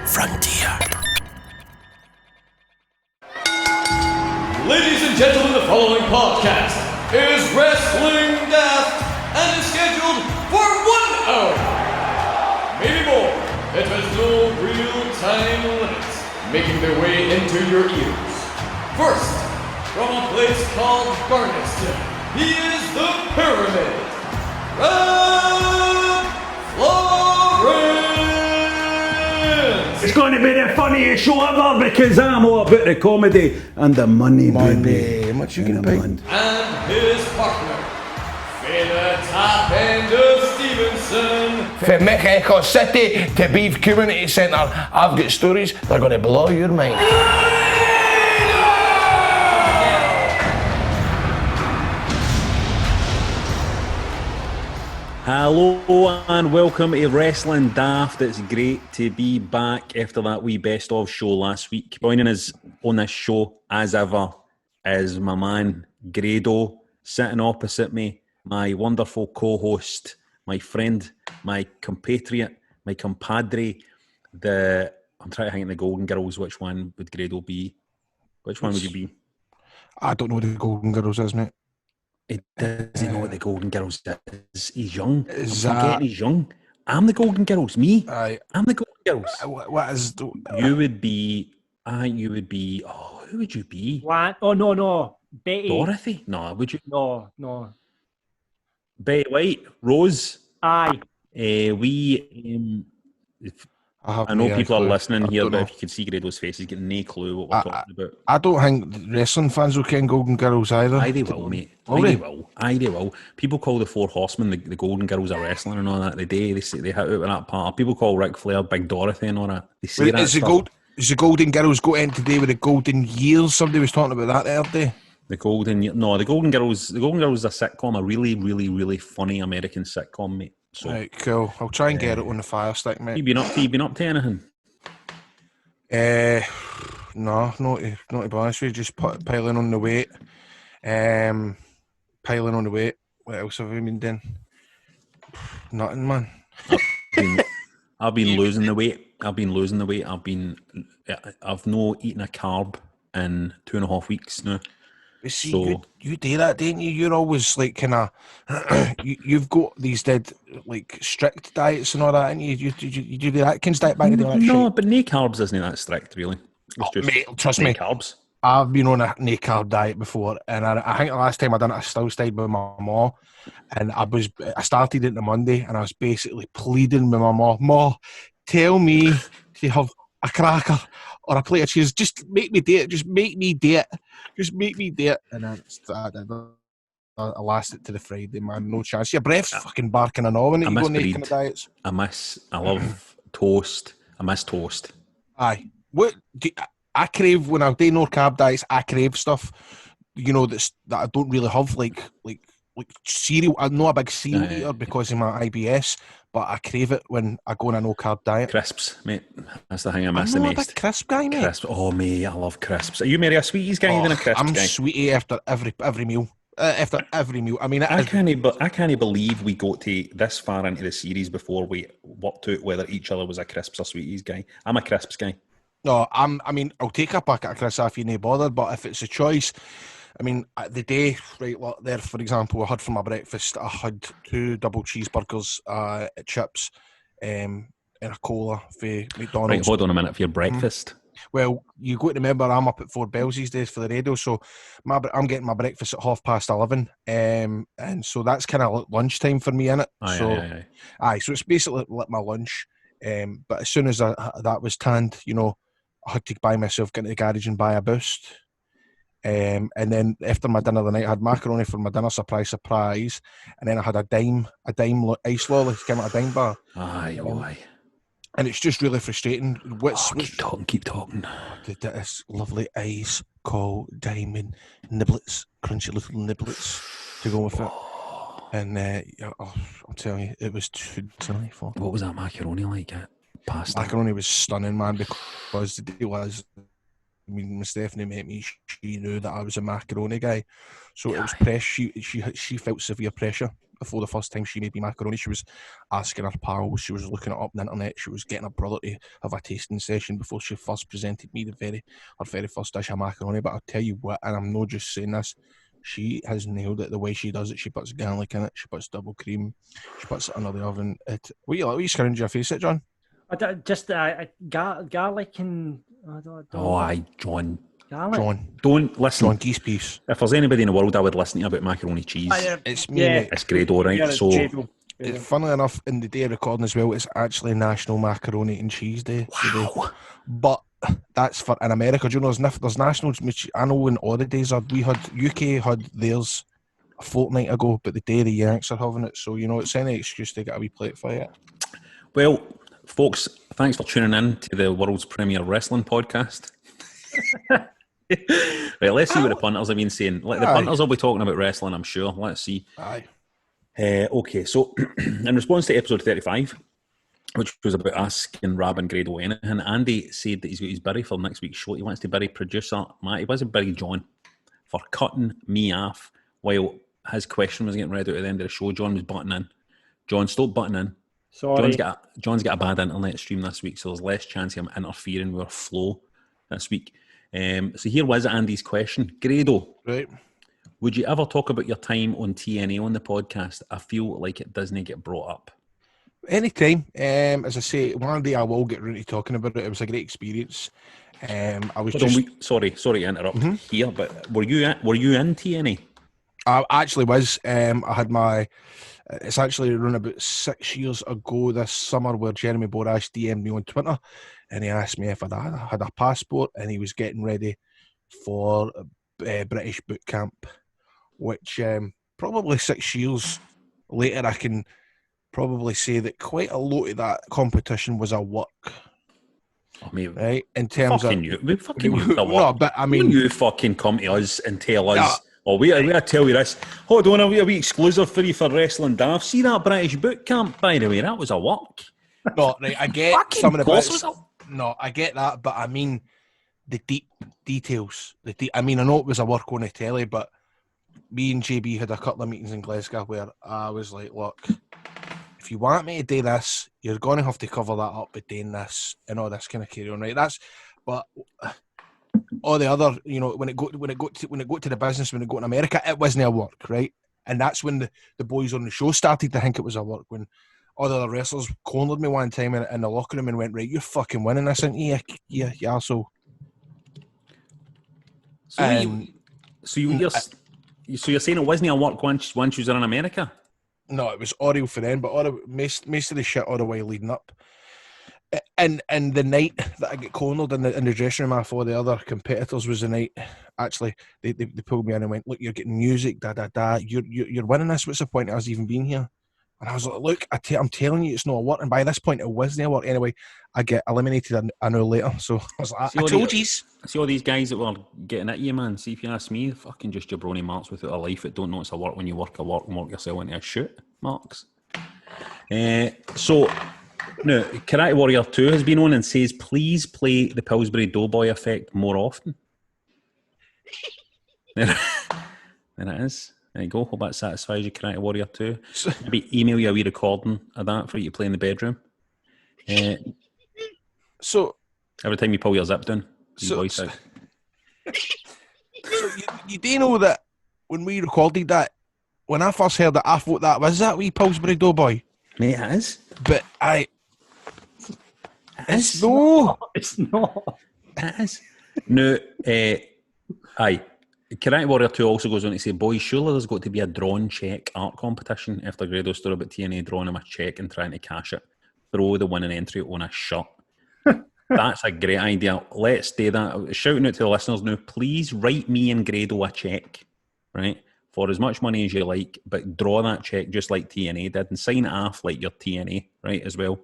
frontier. Ladies and gentlemen, the following podcast is Wrestling Daft and is scheduled for 1 hour. Maybe more. It has no real time limits, making their way into your ears. First, from a place called Barneston, he is the Pyramid. It's going to be the funniest show ever because I'm all about the comedy and the money, baby. How much you can pay? And his partner, Fela Top End of Stevenson. From Mexico City to Beef Community Centre, I've got stories that are going to blow your mind. Hello and welcome to Wrestling Daft. It's great to be back after that wee best of show last week. Joining us on this show, as ever, is my man Grado, sitting opposite me, my wonderful co-host, my friend, my compatriot, my compadre, I'm trying to think of the Golden Girls. Which one would Grado be? Which one would you be? I don't know what the Golden Girls is, mate. He doesn't know what the Golden Girls is. He's young. I'm Is forgetting he's young. I'm the Golden Girls. Me. Aye. I'm the Golden Girls. What is... You would be... you would be... Oh, who would you be? What? Oh, no. Betty. Dorothy? No, would you? No. Betty White? Rose? Aye. I know people are listening here, but if you can see Grado's face, he's got no clue what we're talking about. I don't think wrestling fans will ken Golden Girls either. Aye, they will, mate. Aye, they will. People call the Four Horsemen the Golden Girls of wrestling and all that. They hit out with that part. People call Ric Flair Big Dorothy and all that. They say that stuff. Is the Golden Girls go in today with the Golden Years? Somebody was talking about that the other day. The Golden Girls is a sitcom, a really, really, really funny American sitcom, mate. So, right, cool. I'll try and get it on the fire stick, mate. You been up to anything? No, not to be honest with you, just piling on the weight. What else have we been doing? Nothing, man. I've been losing the weight. I've not eaten a carb in 2.5 weeks now. But see, you do that, don't you? You're always like kind of... you've got these like strict diets and all that, and you do the Atkins diet back in the day. No, but no carbs isn't that strict, really. It's just mate, trust me. Carbs. I've been on a no carb diet before, and I think the last time I done it, I still stayed with my mom, and I started it on Monday, and I was basically pleading with my mom, "Ma, tell me to have a cracker or a plate of cheese. Just make me do it. Just make me do it. And then I lasted to the Friday, man. No chance. Your breath's fucking barking and all when you go on these kind of diets. I love toast. I miss toast. Aye. I crave, when I do no carb diets, I crave stuff, that I don't really have, like cereal. I'm not a big cereal eater because of my IBS, but I crave it when I go on a no carb diet. Crisps, mate. That's the thing I miss the most. I'm not a big crisp guy, mate. Crisps. Oh, mate, I love crisps. Are you maybe a sweeties guy than a crisp guy? I'm sweetie after every meal. I mean, I can't believe we got to this far into the series before we worked out whether each other was a crisps or sweeties guy. I'm a crisps guy. No, I'll take a packet of crisps if you ain't bothered, but if it's a choice, I mean, the day, right there, for example, I had for my breakfast, I had 2 double cheeseburgers, chips, and a cola for McDonald's. Right, hold on a minute, for your breakfast? Well, you got to remember I'm up at 4 bells these days for the radio, so I'm getting my breakfast at 11:30, and so that's kind of lunchtime for me, innit? Aye. So it's basically like my lunch, but as soon as that was tanned, I had to buy myself, get into the garage and buy a Boost. And then after my dinner the night, I had macaroni for my dinner, surprise. And then I had a dime ice lolly, came out a dime bar. Aye. And it's just really frustrating. Keep talking. This lovely ice cold diamond niblets, crunchy little niblets to go with it. And I'm telling you, it was too delightful. What was that macaroni like? Pasta? Macaroni was stunning, man, because the deal was, when Stephanie met me, she knew that I was a macaroni guy. So it was pressure. She felt severe pressure. before the first time she made me macaroni. She was asking her pals, she was looking it up on the internet, she was getting her brother to have a tasting session before she first presented me her very first dish of macaroni. But I'll tell you what, and I'm not just saying this, she has nailed it the way she does it. She puts garlic in it, she puts double cream, she puts it under the oven. What are you screwing your face at, John? Garlic and Oh, aye, John. garlic. John, Don't listen. John, geese piece. If there's anybody in the world I would listen to about macaroni cheese, It's me. Yeah. Mate. it's Grado, right? Yeah, So, Grado. Funnily enough, in the day of recording as well, it's actually National Macaroni and Cheese Day today. wow. But that's for in America. Do you know there's nationals? Which I know in other days UK had theirs a fortnight ago, but the day the Yanks are having it, so you know it's any excuse to get a wee plate for it. Well, folks, thanks for tuning in to the world's premier wrestling podcast. Right, let's see what the punters have been saying. The punters will be talking about wrestling, I'm sure. Let's see. Aye. Okay, so in response to episode 35, which was about asking Rab and Grado anything, Andy said that he's got his Bury for next week's show. He wants to bury producer Matt. He wasn't bury John for cutting me off while his question was getting read out at the end of the show. John was butting in. John, stop butting in. Sorry. John's got a bad internet stream this week, so there's less chance of him interfering with our flow this week. So here was Andy's question. Grado, Right. would you ever talk about your time on TNA on the podcast? I feel like it doesn't get brought up. Anytime. As I say, one day I will get around to talking about it. It was a great experience. I was Sorry to interrupt here, but were you in TNA? I actually was. I had my. It's actually around about 6 years ago this summer where Jeremy Borash DM'd me on Twitter and he asked me if I had a passport, and he was getting ready for British boot camp, which probably 6 years later I can probably say that quite a lot of that competition was a work. I mean, right? In terms of we fucking knew no, but I mean, when you fucking come to us and tell us, we tell you this. Hold on, a wee exclusive for you for Wrestling Daft. See that British boot camp, by the way? That was a work. No, right, I get some of the bits. No, I get that, but I mean the deep details. I mean, I know it was a work on the telly, but me and JB had a couple of meetings in Glasgow where I was like, look, if you want me to do this, you're going to have to cover that up with doing this and all this kind of carry on, right? But all the other, you know, when it got to the business, when it got in America, it wasn't a work, right? And that's when the boys on the show started to think it was a work. When all the other wrestlers cornered me one time in the locker room and went, right, you're fucking winning this, aren't you? Yeah, you arsehole. So you're saying it wasn't a work once you was in America? No, it was audio for them, but most of the shit all the way leading up. And the night that I get cornered in the dressing room after all the other competitors was the night. Actually, they pulled me in and went, look, you're getting music, you're winning this. What's the point of us even being here? And I was like, look, I'm telling you, it's not a work. And by this point, it wasn't a work. Anyway, I get eliminated an hour later. So I was like, I told you. See all these guys that were getting at you, man. See, if you ask me, fucking just jabroni marks without a life that don't know it's a work when you work a work and work yourself into a shoot, marks. So, now, Karate Warrior 2 has been on and says, please play the Pillsbury Doughboy effect more often. There it is. There you go. Hope that satisfies you, Karate Warrior 2. Maybe email you a wee recording of that for you to play in the bedroom. So every time you pull your zip down, voice out. So you do know that when we recorded that, when I first heard it, I thought that was that wee Pillsbury Doughboy. Mate, it is. But It's not. It is. No, aye. Karate Warrior 2 also goes on to say, boys, surely there's got to be a drawn cheque art competition after Grado's story about TNA drawing him a cheque and trying to cash it. Throw the winning entry on a shirt. That's a great idea. Let's do that. Shouting out to the listeners now, please write me and Grado a cheque, right, for as much money as you like, but draw that cheque just like TNA did and sign it off like your TNA, right, as well.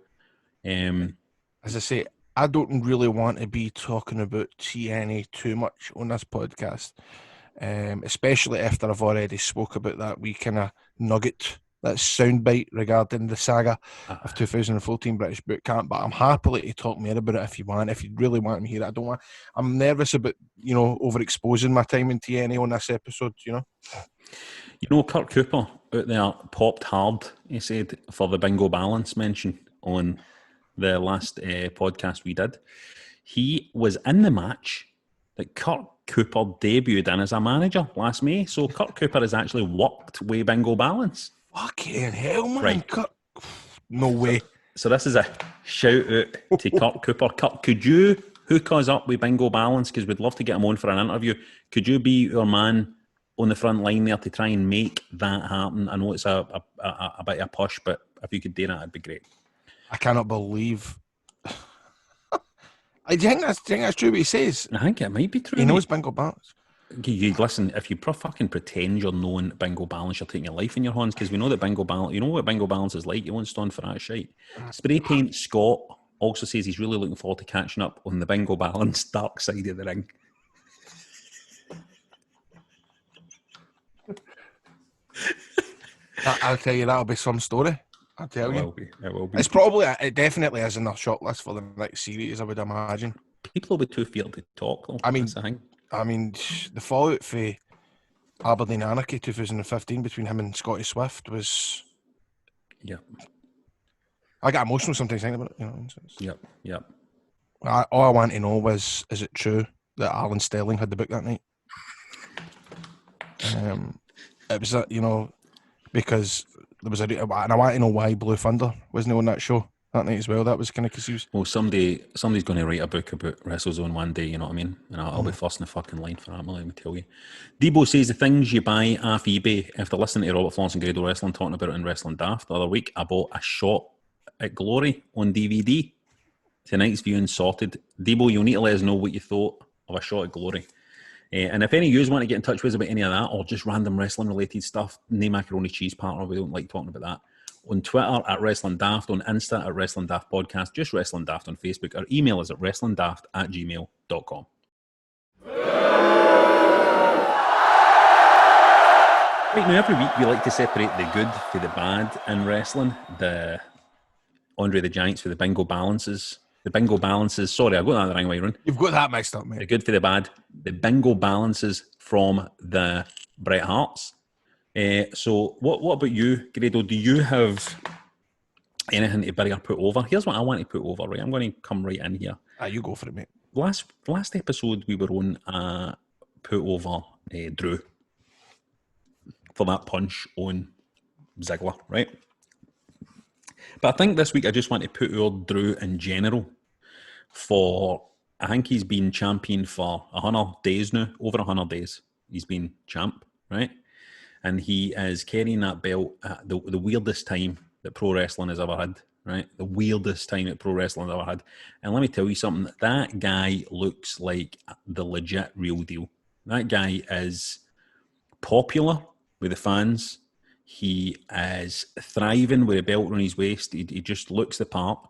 As I say, I don't really want to be talking about TNA too much on this podcast. Especially after I've already spoke about that wee kind of nugget, that soundbite regarding the saga of 2014 British Boot Camp. But I'm happily to talk more about it if you want. If you really want me to hear it, I'm nervous about overexposing my time in TNA on this episode. You know, Kurt Cooper out there popped hard, he said, for the bingo balance mention on the last podcast we did. He was in the match that Kurt Cooper debuted in as a manager last May. So Kurt Cooper has actually worked with bingo balance. Fucking hell, man. Right. Kurt. No way. So this is a shout out to Kurt Cooper. Kurt, could you hook us up with bingo balance? Because we'd love to get him on for an interview. Could you be our man on the front line there to try and make that happen? I know it's a bit of a push, but if you could do that, it'd be great. I cannot believe. Do you think that's true what he says? I think it might be true. He knows bingo balance. You listen, if you fucking pretend you're knowing bingo balance, you're taking your life in your hands, because we know that bingo balance, you know what bingo balance is like. You won't stand for that shite. Spray Paint Scott also says he's really looking forward to catching up on the bingo balance dark side of the ring. I'll tell you, that'll be some story. I'll tell you. It will be. It definitely is in the shot list for the next series, I would imagine. People will be too feared to talk, though. I mean, that's the thing. The fallout for Aberdeen Anarchy 2015 between him and Scotty Swift was... Yeah. I get emotional sometimes thinking about it, you know. Yep. All I want to know was, is it true that Alan Sterling had the book that night? It was, because there was and I want to know why Blue Thunder wasn't on that show that night as well. That was kind of because he was... Well, somebody's going to write a book about WrestleZone one day, you know what I mean? And I'll be first in the fucking line for that, let me tell you. Debo says the things you buy off eBay. After listening to Robert Florence and Grado Wrestling talking about it in Wrestling Daft the other week, I bought a shot at Glory on DVD. Tonight's viewing sorted. Debo, you'll need to let us know what you thought of a shot at Glory. And if any of you want to get in touch with us about any of that or just random wrestling related stuff, name macaroni cheese partner, we don't like talking about that. On Twitter at Wrestling Daft, on Insta at Wrestling Daft Podcast, just Wrestling Daft on Facebook. Our email is at wrestlingdaft@gmail.com. Right, now every week we like to separate the good for the bad in wrestling. The Andre the Giant's for the bingo balances. The bingo balances, sorry, I got that the wrong way around. You've got that mixed up, mate. The good for the bad. The bingo balances from the Bret Harts. So what about you, Grado? Do you have anything to bury or put over? Here's what I want to put over, right? I'm going to come right in here. You go for it, mate. Last episode we were on put over Drew for that punch on Ziggler, right? But I think this week I just want to put over Drew in general for, I think he's been champion for 100 days now, over 100 days. He's been champ, right? And he is carrying that belt at the weirdest time that pro wrestling has ever had, right? The weirdest time that pro wrestling has ever had. And let me tell you something, that guy looks like the legit real deal. That guy is popular with the fans. He is thriving with a belt around his waist. He just looks the part.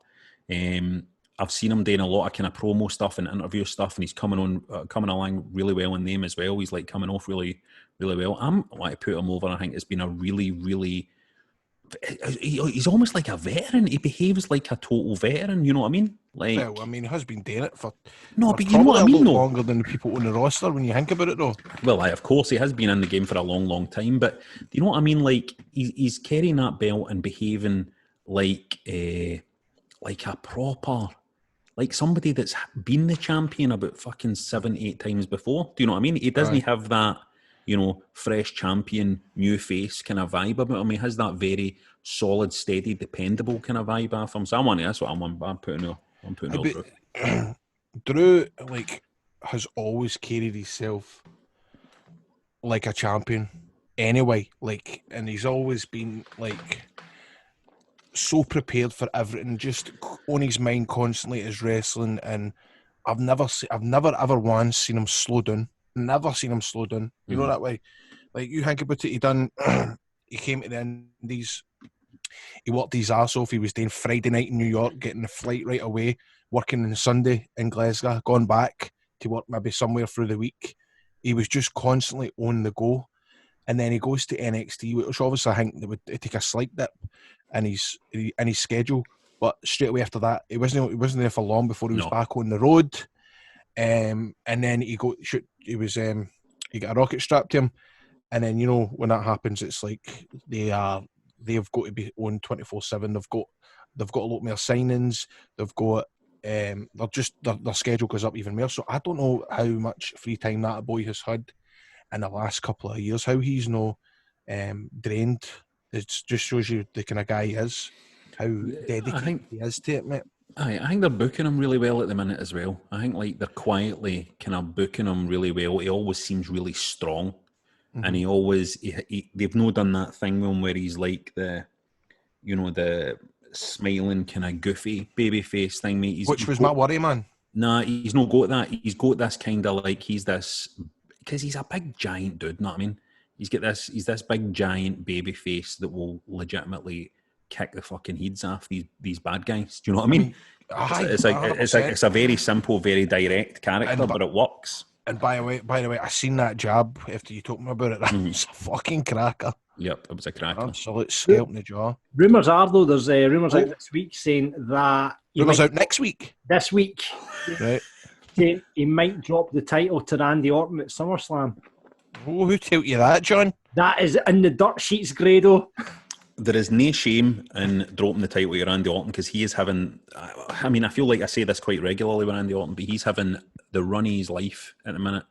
I've seen him doing a lot of kind of promo stuff and interview stuff, and he's coming along really well in them as well. He's like coming off really, really well. I want to put him over. I think it's been a really, really... He's almost like a veteran. He behaves like a total veteran. You know what I mean? Like, well, I mean, he has been doing it for... No, but you know what I mean, though? Longer than the people on the roster when you think about it, though. Well, of course, he has been in the game for a long, long time. But do you know what I mean? Like, he's carrying that belt and behaving like a proper... Like somebody that's been the champion about fucking 7-8 times before. Do you know what I mean? He doesn't have that, fresh champion, new face kind of vibe about him. He has that very solid, steady, dependable kind of vibe off him. So that's what I'm putting over. Drew, has always carried himself like a champion anyway. And he's always been, so prepared for everything, just on his mind constantly is wrestling, and I've never ever once seen him slow down. Never seen him slow down. You know that way. Like, you think about it, he came to the Indies, he worked his arse off. He was doing Friday night in New York, getting the flight right away, working on Sunday in Glasgow, gone back to work maybe somewhere through the week. He was just constantly on the go. And then he goes to NXT, which obviously I think they would take a slight dip in his schedule. But straight away after that, he wasn't there for long before he was back on the road. And then he got a rocket strapped to him, And then, you know, when that happens, it's like they've got to be on 24/7. They've got a lot more signings. They've got their schedule goes up even more. So I don't know how much free time that boy has had in the last couple of years. How he's no drained. It just shows you the kind of guy he is, how dedicated he is to it, mate. I think they're booking him really well at the minute as well. I think like they're quietly kind of booking him really well. He always seems really strong, and he always they've not done that thing with him where he's like the smiling kind of goofy baby face thing, mate. Which was my worry, man. Nah, he's not got that. He's got this kind of like he's this because he's a big giant dude. Know what I mean? He's this big giant baby face that will legitimately kick the fucking heads off these bad guys. Do you know what I mean? It's a very simple, very direct character, but it works. And by the way, I seen that jab after you told me about it. That was a fucking cracker. Yep, it was a cracker. Absolute scalp in the jaw. Rumours are though, there's rumours out this week saying that rumours out next week. This week, right? He might drop the title to Randy Orton at SummerSlam. Oh, who told you that, John? That is in the dirt sheets, Grado. There is no shame in dropping the title to Randy Orton because he is having. I mean, I feel like I say this quite regularly with Randy Orton, but he's having the run of his life at the minute.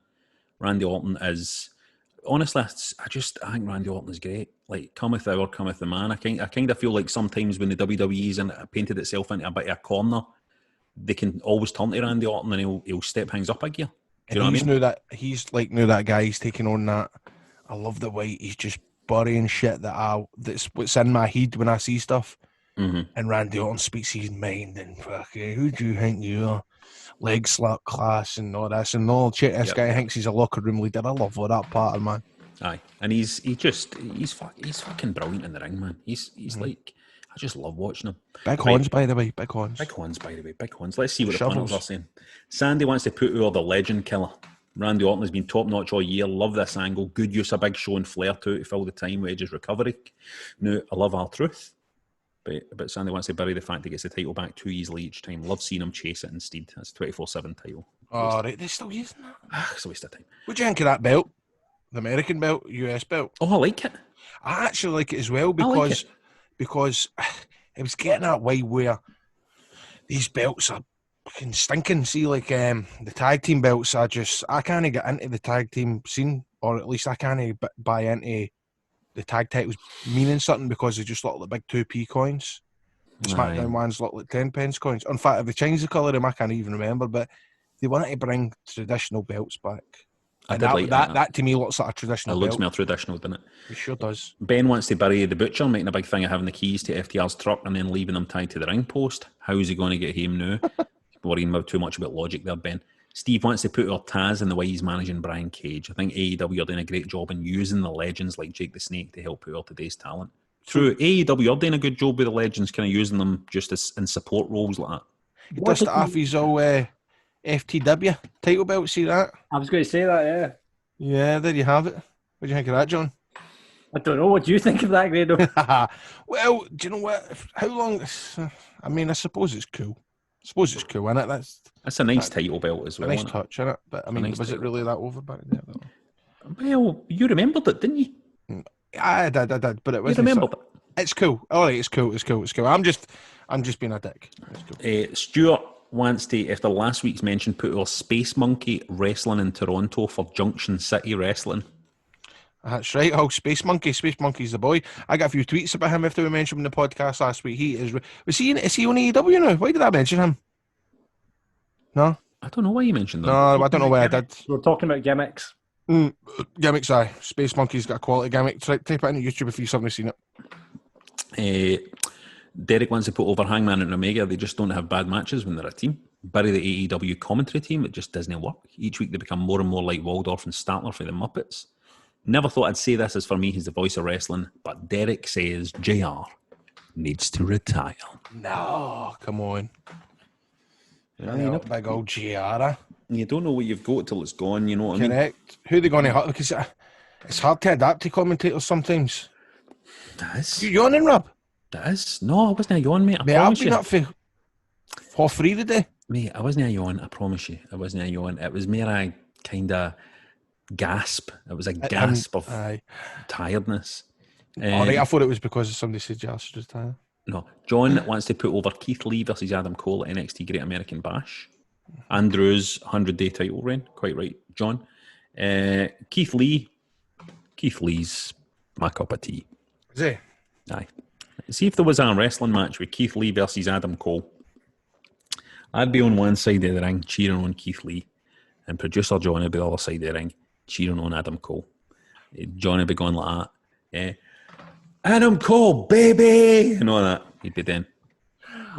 Randy Orton is honestly, I think Randy Orton is great. Like, cometh the hour, cometh the man. I kind of feel like sometimes when the WWE's painted itself into a bit of a corner, they can always turn to Randy Orton and he'll step things up a gear. Do you know what I mean? He's that guy. He's taking on that. I love the way he's just burying shit that's what's in my head when I see stuff. Mm-hmm. And Randy Orton speaks his mind and fucking, who do you think you are? Leg slap class and all this and all shit. This guy thinks he's a locker room leader. I love all that part of man. Aye, and he's fucking brilliant in the ring, man. He's like, I just love watching him. Big horns, by the way. Big horns. Big horns. Let's see what the punters are saying. Sandy wants to put over the legend killer. Randy Orton has been top notch all year. Love this angle. Good use of Big Show and Flair too to fill the time with Edge's recovery. Now, I love R-Truth. But Sandy wants to bury the fact he gets the title back too easily each time. Love seeing him chase it instead. That's 24/7 title. Oh, right. They're still using that? It's a waste of time. What do you think of that belt? The American belt, US belt? Oh, I like it. I actually like it as well because it was getting that way where these belts are fucking stinking. See, like the tag team belts I can't get into the tag team scene, or at least I can't buy into the tag titles meaning something because they just look like big 2p coins. The SmackDown ones look like 10 pence coins. In fact, if they changed the colour of them, I can't even remember, but they wanted to bring traditional belts back. And that to me looks like a traditional belt. It looks more traditional, doesn't it? It sure does. Ben wants to bury the Butcher, making a big thing of having the keys to FTR's truck and then leaving them tied to the ring post. How's he going to get him now? Worrying too much about logic there, Ben. Steve wants to put Taz in the way he's managing Brian Cage. I think AEW are doing a great job in using the legends like Jake the Snake to help out today's talent. True, AEW are doing a good job with the legends, kind of using them just as in support roles like that. He dusted off his old FTW title belt, see that? I was going to say that, yeah. Yeah, there you have it. What do you think of that, John? I don't know. What do you think of that, Grado? Well, do you know what? How long? I mean, I suppose it's cool. Isn't it? That's a nice title belt as well. A nice touch, isn't it? But I mean, was it really that over back there? Well, you remembered it, didn't you? I did, but it was. You remembered it. It's cool. All right, it's cool. I'm just being a dick. It's cool. Stuart wants to, after last week's mention, put our Space Monkey wrestling in Toronto for Junction City Wrestling. That's right. Oh, Space Monkey. Space Monkey's the boy. I got a few tweets about him after we mentioned him in the podcast last week. Is he on AEW now? Why did I mention him? No? I don't know why you mentioned that. No, I don't know why I did. We're talking about gimmicks. Gimmicks, aye. Space Monkey's got a quality gimmick. Type it into YouTube if you haven't seen it. Derek wants to put over Hangman and Omega. They just don't have bad matches when they're a team. Bury the AEW commentary team. It just doesn't work. Each week they become more and more like Waldorf and Statler for the Muppets. Never thought I'd say this, as for me he's the voice of wrestling, but Derek says JR needs to retire. No, come on. Yeah, big old JR. You don't know what you've got till it's gone, you know what I mean? Correct. Who are they going to hurt? Because it's hard to adapt to commentators sometimes. That is. You yawning, Rob? That is. No, I wasn't a yawn, mate. I've been up for free today. Mate, I wasn't a yawn, I promise you. I wasn't a yawn. It was mere a kind of gasp. It was a gasp of Aye. tiredness. All right, I thought it was because somebody said Josh was tired. No, John wants to put over Keith Lee versus Adam Cole at NXT Great American Bash. Andrew's 100-day title reign. Quite right, John. Keith Lee's my cup of tea. Is he? Aye. See if there was a wrestling match with Keith Lee versus Adam Cole. I'd be on one side of the ring cheering on Keith Lee, and producer John would be on the other side of the ring cheering on Adam Cole. John would be going like that. Adam Cole, baby! And all that. He'd be then.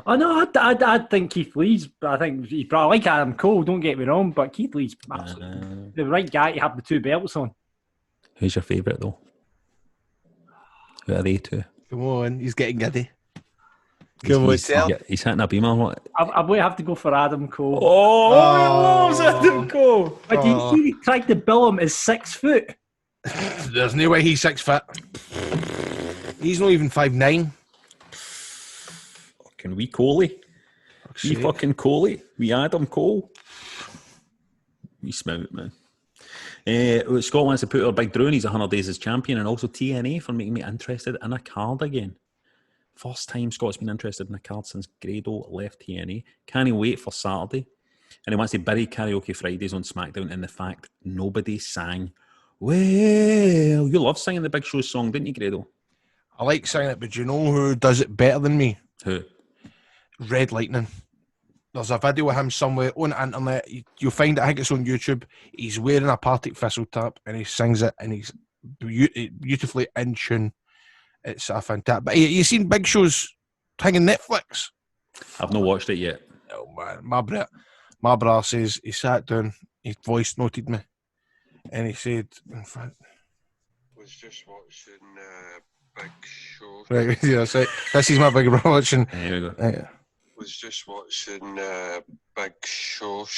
Oh no, I think Keith Lee's. I think he's probably like Adam Cole. Don't get me wrong, but Keith Lee's absolutely the right guy to have the two belts on. Who's your favourite though? Who are they two? Come on, he's getting giddy. Come on, tell. He's hitting a beamer. What? I might have to go for Adam Cole. Oh, he loves Adam Cole. But he tried to bill him as 6 foot. There's no way he's 6 foot. He's not even 5'9". Fucking wee Coley. Wee fucking Coley. Wee Adam Cole. Wee smout, man. Scott wants to put our Big Drew and he's 100 days as champion, and also TNA for making me interested in a card again. First time Scott's been interested in a card since Grado left TNA. Can't he wait for Saturday? And he wants to bury Karaoke Fridays on SmackDown in the fact nobody sang. Well, you love singing the Big Show's song, didn't you, Grado? I like singing it, but do you know who does it better than me? Who? Red Lightning. There's a video of him somewhere on the internet. You'll find it, I think it's on YouTube. He's wearing a Partick Thistle top and he sings it and he's beautifully in tune. It's a fantastic. But you seen Big Show's thing on Netflix? I've not watched it yet. Oh man, my brother says he sat down, he voice noted me, and he said, in fact, was just watching Big Show. Right, yeah, so this is my big brother watching. Here we go. Was just watching Big Show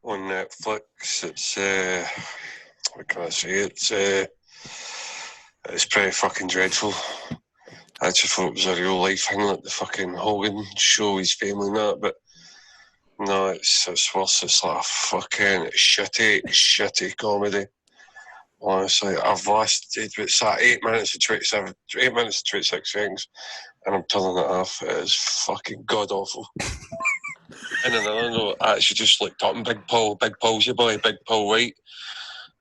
on Netflix. It's what can I say? It's pretty fucking dreadful. I just thought it was a real life thing, like the fucking Hogan show, his family and that, but no, it's worse. It's like a fucking shitty comedy. Honestly, I've lasted, it's like 8 minutes and 26 seconds, and I'm turning it off. It is fucking god awful. And another note, I actually just looked up Big Paul's your boy, Big Paul White.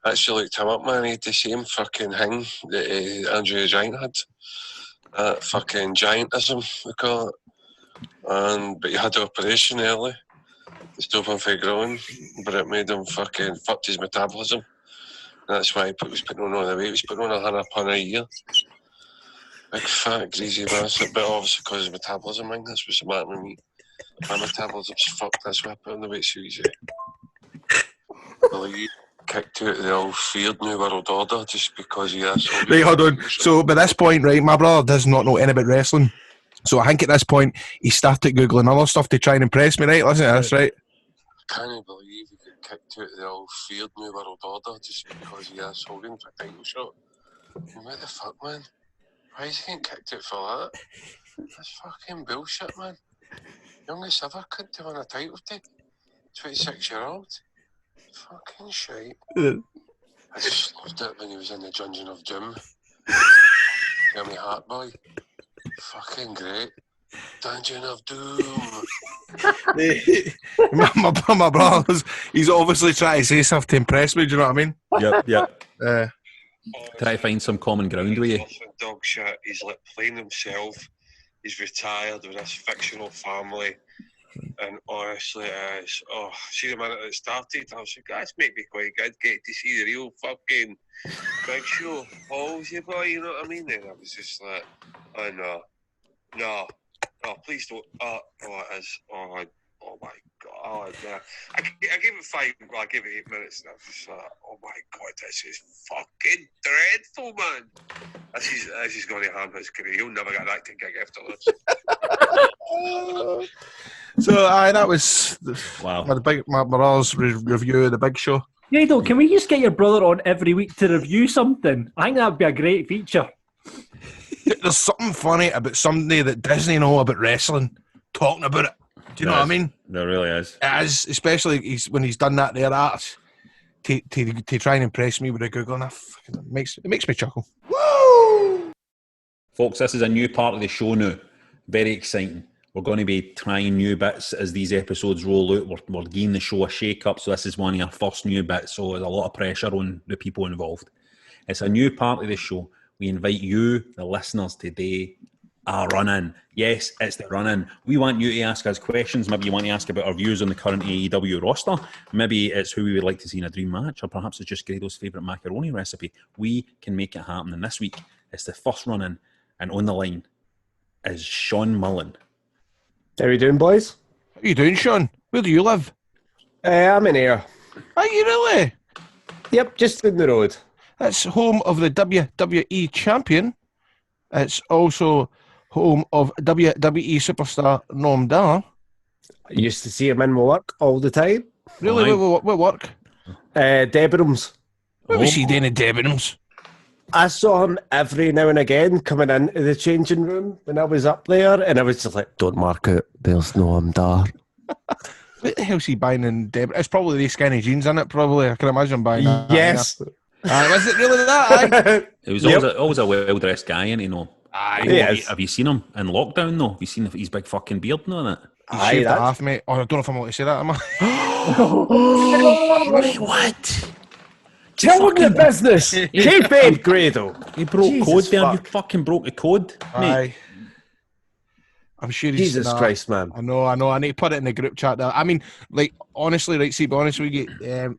I actually looked him up, man. He had the same fucking thing that Andrew the Giant had. Fucking giantism, we call it. But he had the operation early to stop him from growing, but it made him fucking fucked his metabolism. And that's why he was putting on all the weight. He was putting on 100 pound a year. Big fat greasy bastard, but obviously because of metabolism, man, that's what's the matter with me. My metabolism's fucked, that's why I put on the weight so easy. Well, you kicked out of the old feared New World Order just because he has. Right, hold on. So by this point, right, my brother does not know anything about wrestling. So I think at this point he started Googling other stuff to try and impress me, right? Listen to this, right? I can't believe he got kicked out of the old feared New World Order just because he asked Hogan for a title shot. What the fuck, man? Why is he getting kicked out for that? That's fucking bullshit, man. Youngest ever cunt to win a title to 26-year-old. Fucking shite. I just loved it when he was in the Dungeon of Doom. Yummy Heart Boy. Fucking great. Dungeon of Doom. my brother, he's obviously trying to say stuff to impress me, do you know what I mean? Yep. Try to find some common ground with you. Dog shit. He's like playing himself. He's retired with this fictional family. And honestly, see the minute it started, I was like, that's made me quite good. Get to see the real fucking Big Show. Paul's your boy, you know what I mean? And I was just like, oh no, please don't. It is. Oh my god. Oh, yeah. I gave it 5. Well, I gave it 8 minutes, and I was just like, oh my god, this is fucking dreadful, man. This is going to harm his career. He'll never get an acting gig after this. So, that was wow. my brother's review of the Big Show. Grado, can we just get your brother on every week to review something? I think that would be a great feature. There's something funny about somebody that doesn't know about wrestling talking about it. Do you know what I mean? There really is. It is, especially when he's done that there. to try and impress me with a Google, and it makes me chuckle. Folks, this is a new part of the show now. Very exciting. We're going to be trying new bits as these episodes roll out. We're giving the show a shake-up, so this is one of our first new bits, so there's a lot of pressure on the people involved. It's a new part of the show. We invite you, the listeners, today, a run-in. Yes, it's the run-in. We want you to ask us questions. Maybe you want to ask about our views on the current AEW roster. Maybe it's who we would like to see in a dream match, or perhaps it's just Grado's favourite macaroni recipe. We can make it happen. And this week, it's the first run-in, and on the line is Sean Mullan. How are you doing, boys? How you doing, Sean? Where do you live? I'm in here. Are you really? Yep, just in the road. It's home of the WWE champion. It's also home of WWE superstar Noam Dar. I used to see him in my work all the time. Really? What work? Debenhams. What was he doing in Debenhams? I saw him every now and again coming into the changing room when I was up there, and I was just like, don't mark it, there's Noam Dar. What the hell's he buying in Debenhams? It's probably these skinny jeans in it, probably. I can imagine buying that. Yes. Was it really that? It was always a well-dressed guy, and you know. Have you seen him in lockdown, though? Have you seen his big fucking beard and all that? He shaved it half, mate. Oh, I don't know if I'm allowed to say that, am I? Wait, what? Tell him the business. Kayfabe, Grado. He broke code there. You fucking broke the code, mate. Aye. I'm sure he's... Jesus Christ, man. I know. I need to put it in the group chat there. I mean, like, honestly, right, see, be honest with you,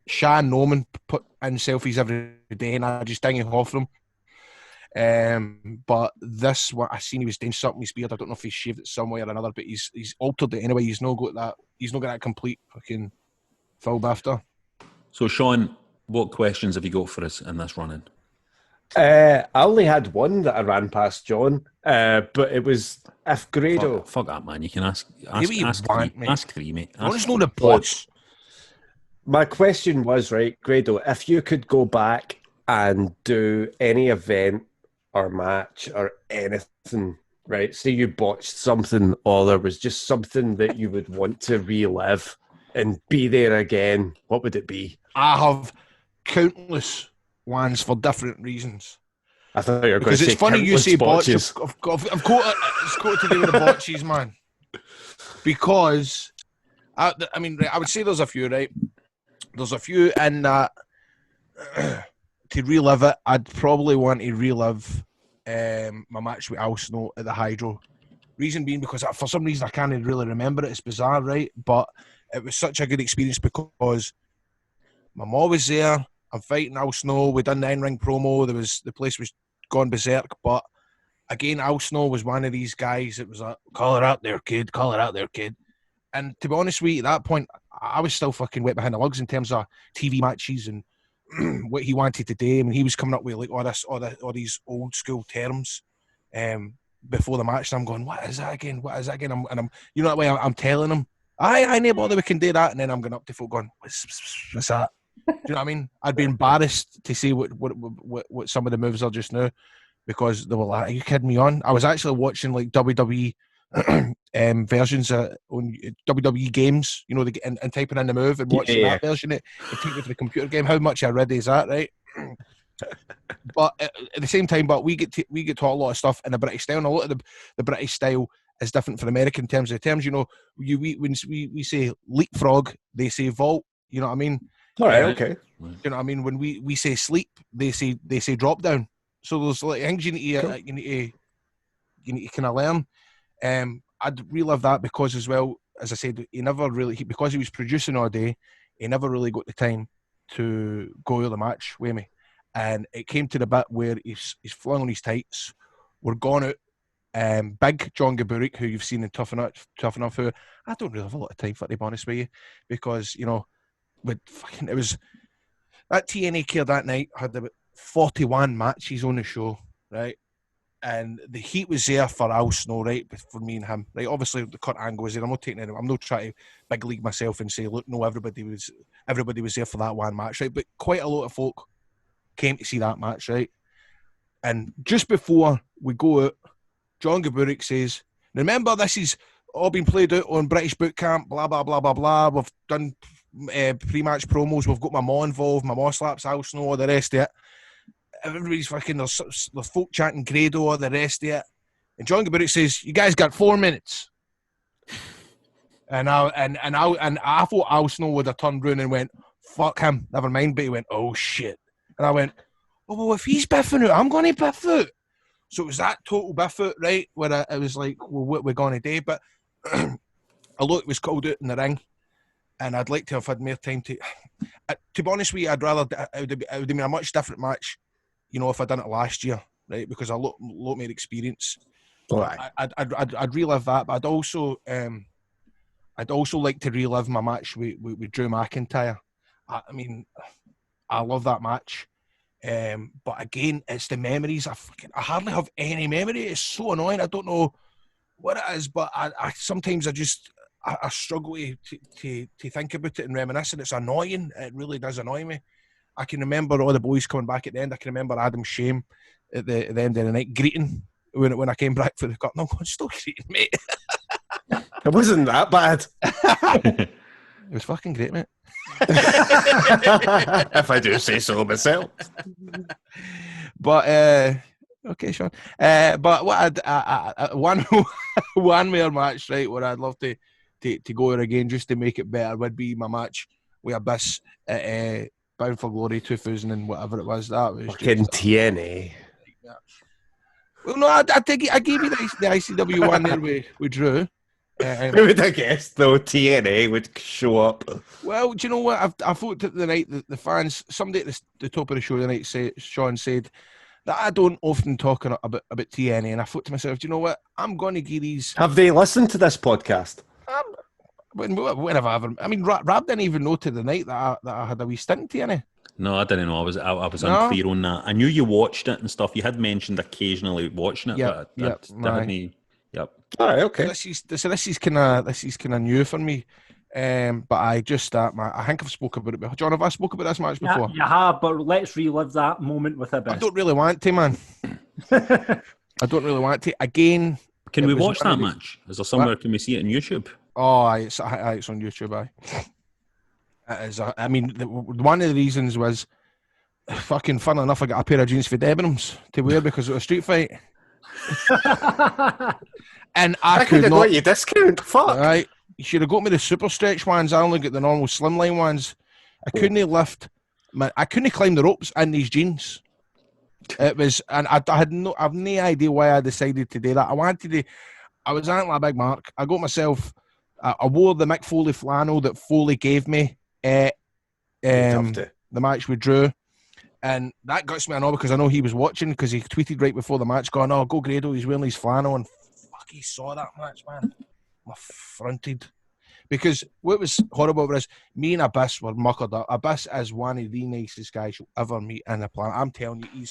Sean Mullan put in selfies every day, and I just ding it off them. But this one, I seen he was doing something with his beard. I don't know if he shaved it some way or another, but he's altered it anyway. He's not got that complete fucking full bafter. So, Sean, what questions have you got for us in this run-in? I only had one that I ran past John, but it was if Grado... Fuck that, man. You can ask three, mate. I just know the bots. My question was, right, Grado, if you could go back and do any event or match or anything, right, say you botched something or there was just something that you would want to relive and be there again, what would it be? I have countless ones for different reasons. I thought you were going to say it's funny you say botches. I've got to do with the botches, man. Because, I would say there's a few, right? There's a few in that to relive it, I'd probably want to relive my match with Al Snow at the Hydro. Reason being because for some reason I can't really remember it. It's bizarre, right? But it was such a good experience because my mom was there. I'm fighting Al Snow. We done the in-ring promo. The place was gone berserk. But again, Al Snow was one of these guys that was like, call her out there, kid. Call her out there, kid. And to be honest with you, at that point, I was still fucking wet behind the lugs in terms of TV matches and what he wanted to do. I mean, he was coming up with like all these old school terms before the match. And I'm going, what is that again? What is that again? I'm you know that way I'm telling him, I ain't able to, we can do that. And then I'm going up to folk going, what's that? Do you know what I mean? I'd be embarrassed to see what some of the moves are just now because they were like, are you kidding me on? I was actually watching like WWE versions on WWE games, you know, and typing in the move and watching that version and taking it to the computer game. How much I read is that, right? But at the same time, but we get taught a lot of stuff in the British style, and a lot of the British style is different from American terms. The terms, you know, when we say leapfrog, they say vault. You know what I mean? All right, okay. You know what I mean? When we say sleep, they say drop down. So there's like things you need to kind of learn. I'd relive that because, as well as I said, he never really, because he was producing all day, he never really got the time to go to the match with me. And it came to the bit where he's flung on his tights. We're gone out. Big John Gaburik, who you've seen in Tough Enough, who I don't really have a lot of time for, to be honest with you, because, you know, it was that TNA care that night had about 41 matches on the show, right? And the heat was there for Al Snow, right? For me and him, right? Obviously, the Kurt Angle was there. I'm not taking it. I'm not trying to big league myself and say, look, no, everybody was there for that one match, right? But quite a lot of folk came to see that match, right? And just before we go out, John Gaburik says, remember, this is all been played out on British Boot Camp, blah, blah, blah, blah, blah. We've done pre-match promos. We've got my ma involved. My ma slaps Al Snow, all the rest of it. Everybody's fucking, there's folk chanting Grado, all the rest of it. And John Gabriel says, "You guys got 4 minutes." And I thought Al Snow would have turned round and went, "Fuck him, never mind." But he went, "Oh shit." And I went, "Oh, well, if he's biffing out, I'm going to biff out." So it was that total biff out, right? Where it was like, well, what we're going to do? But a lot was called out in the ring. And I'd like to have had more time to be honest with you, I'd rather, it would have been a much different match, you know, if I'd done it last year, right? Because a lot more experience. Right. I'd relive that, but I'd also like to relive my match with Drew McIntyre. I mean, I love that match. But again, it's the memories. I hardly have any memory. It's so annoying. I don't know what it is, but I sometimes I struggle to think about it and reminisce, and it's annoying. It really does annoy me. I can remember all the boys coming back at the end. I can remember Adam Shame at the end of the night greeting when I came back for the cut. No, I'm going, still greeting, mate. It wasn't that bad. It was fucking great, mate. If I do say so myself. But okay, Sean. But what one more match, right, where I'd love to go there again just to make it better would be my match with Abyss at Bound for Glory 2000 and whatever it was. That was fucking TNA. Well, no, I gave you the ICW one there with Drew. Who would have guessed, though, TNA would show up? Well, do you know what? I thought at the night that the fans, somebody at the top of the show the night, Sean said that I don't often talk about TNA, and I thought to myself, do you know what? I'm going to give these. Have they listened to this podcast? When have I ever? I mean, Rab didn't even know to the night that I had a wee stint in TNA. No, I didn't know. I was unclear on that. I knew you watched it and stuff. You had mentioned occasionally watching it, but that had me. Yep. All right. Okay. This is kind of new for me. But I just I think I've spoken about it before. John, have I spoken about this match before? Yeah, you have, but let's relive that moment with a bit. I don't really want to, man. I don't really want to. Again, can we watch that match? Is there somewhere? Can we see it on YouTube? Oh, it's on YouTube. It is. I mean, one of the reasons was fucking fun enough. I got a pair of jeans for Debenhams to wear because it was a street fight. And I could not got you discount. Fuck. Right, you should have got me the super stretch ones. I only got the normal slimline ones. I couldn't lift. I couldn't climb the ropes in these jeans. It was, and I've no idea why I decided to do that. I was at a big mark. I got myself. I wore the Mick Foley flannel that Foley gave me at the match with Drew. And that guts me, I know, because I know he was watching, because he tweeted right before the match going, "Oh, go Grado, he's wearing his flannel." And fuck, he saw that match, man. I fronted. Because what was horrible was me and Abyss were muckered up. Abyss is one of the nicest guys you'll ever meet in the planet. I'm telling you,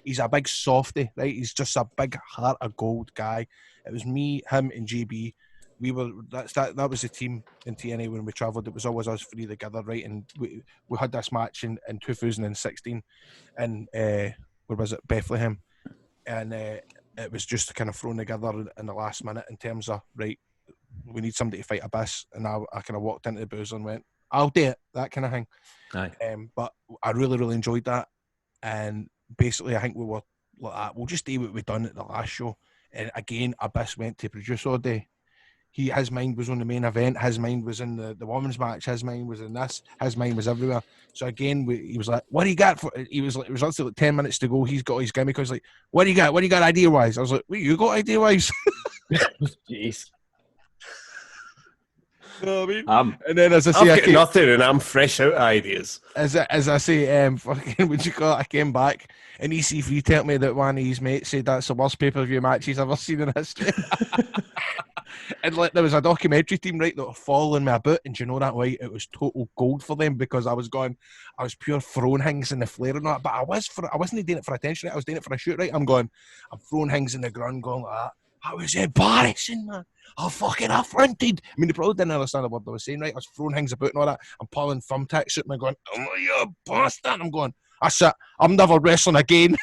he's a big softy, right? He's just a big heart of gold guy. It was me, him, and GB. That was the team in TNA when we travelled. It was always us three together, right? And we had this match in 2016 and where was it? Bethlehem. And it was just kind of thrown together in the last minute in terms of, right, we need somebody to fight Abyss. And I kind of walked into the booth and went, I'll do it, that kind of thing. Aye. But I really, really enjoyed that. And basically, I think we were like that. We'll just do what we've done at the last show. And again, Abyss went to produce all day. His mind was on the main event. His mind was in the women's match. His mind was in this. His mind was everywhere. So again, he was like, "What do you got for?" He was like, it was like 10 minutes to go. He's got his gimmick. I was like, "What do you got? What do you got idea wise?" I was like, "What you got idea wise?" Jeez. You know what I mean? And then, as I say, I've got nothing, and I'm fresh out of ideas. As I say, fucking, what you call it? I came back, and EC3 told me that one of his mates said that's the worst pay-per-view match he's ever seen in history. And like, there was a documentary team, right, that were following me about, and do you know that way? It was total gold for them, because I was pure throwing things in the flare and all that, but I wasn't doing it for attention, right? I was doing it for a shoot, right? I'm throwing things in the ground, going like that. I was embarrassing, man. I fucking affronted. I mean, they probably didn't understand the word I was saying, right? I was throwing things about and all that. I'm pulling thumbtacks at me, going, "Oh, you bastard!" I'm going, "That's it. I'm never wrestling again."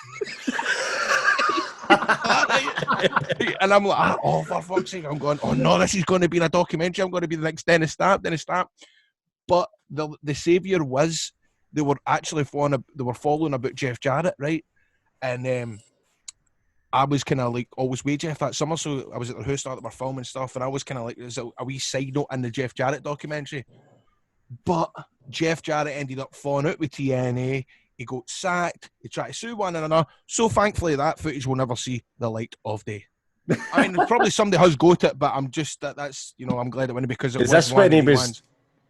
And I'm like, "Oh, for fuck's sake!" I'm going, "Oh no, this is going to be in a documentary. I'm going to be the next Dennis Stamp." But the saviour was, they were actually following about Jeff Jarrett, right? And I was kind of like always with Jeff that summer, so I was at the house starting our film and stuff, and I was kind of like, there's a wee side note in the Jeff Jarrett documentary. But Jeff Jarrett ended up falling out with TNA. He got sacked. He tried to sue one another. So thankfully, that footage will never see the light of day. I mean, probably somebody has got it, but I'm just that's I'm glad it went because it Is was this one when he of the was ones.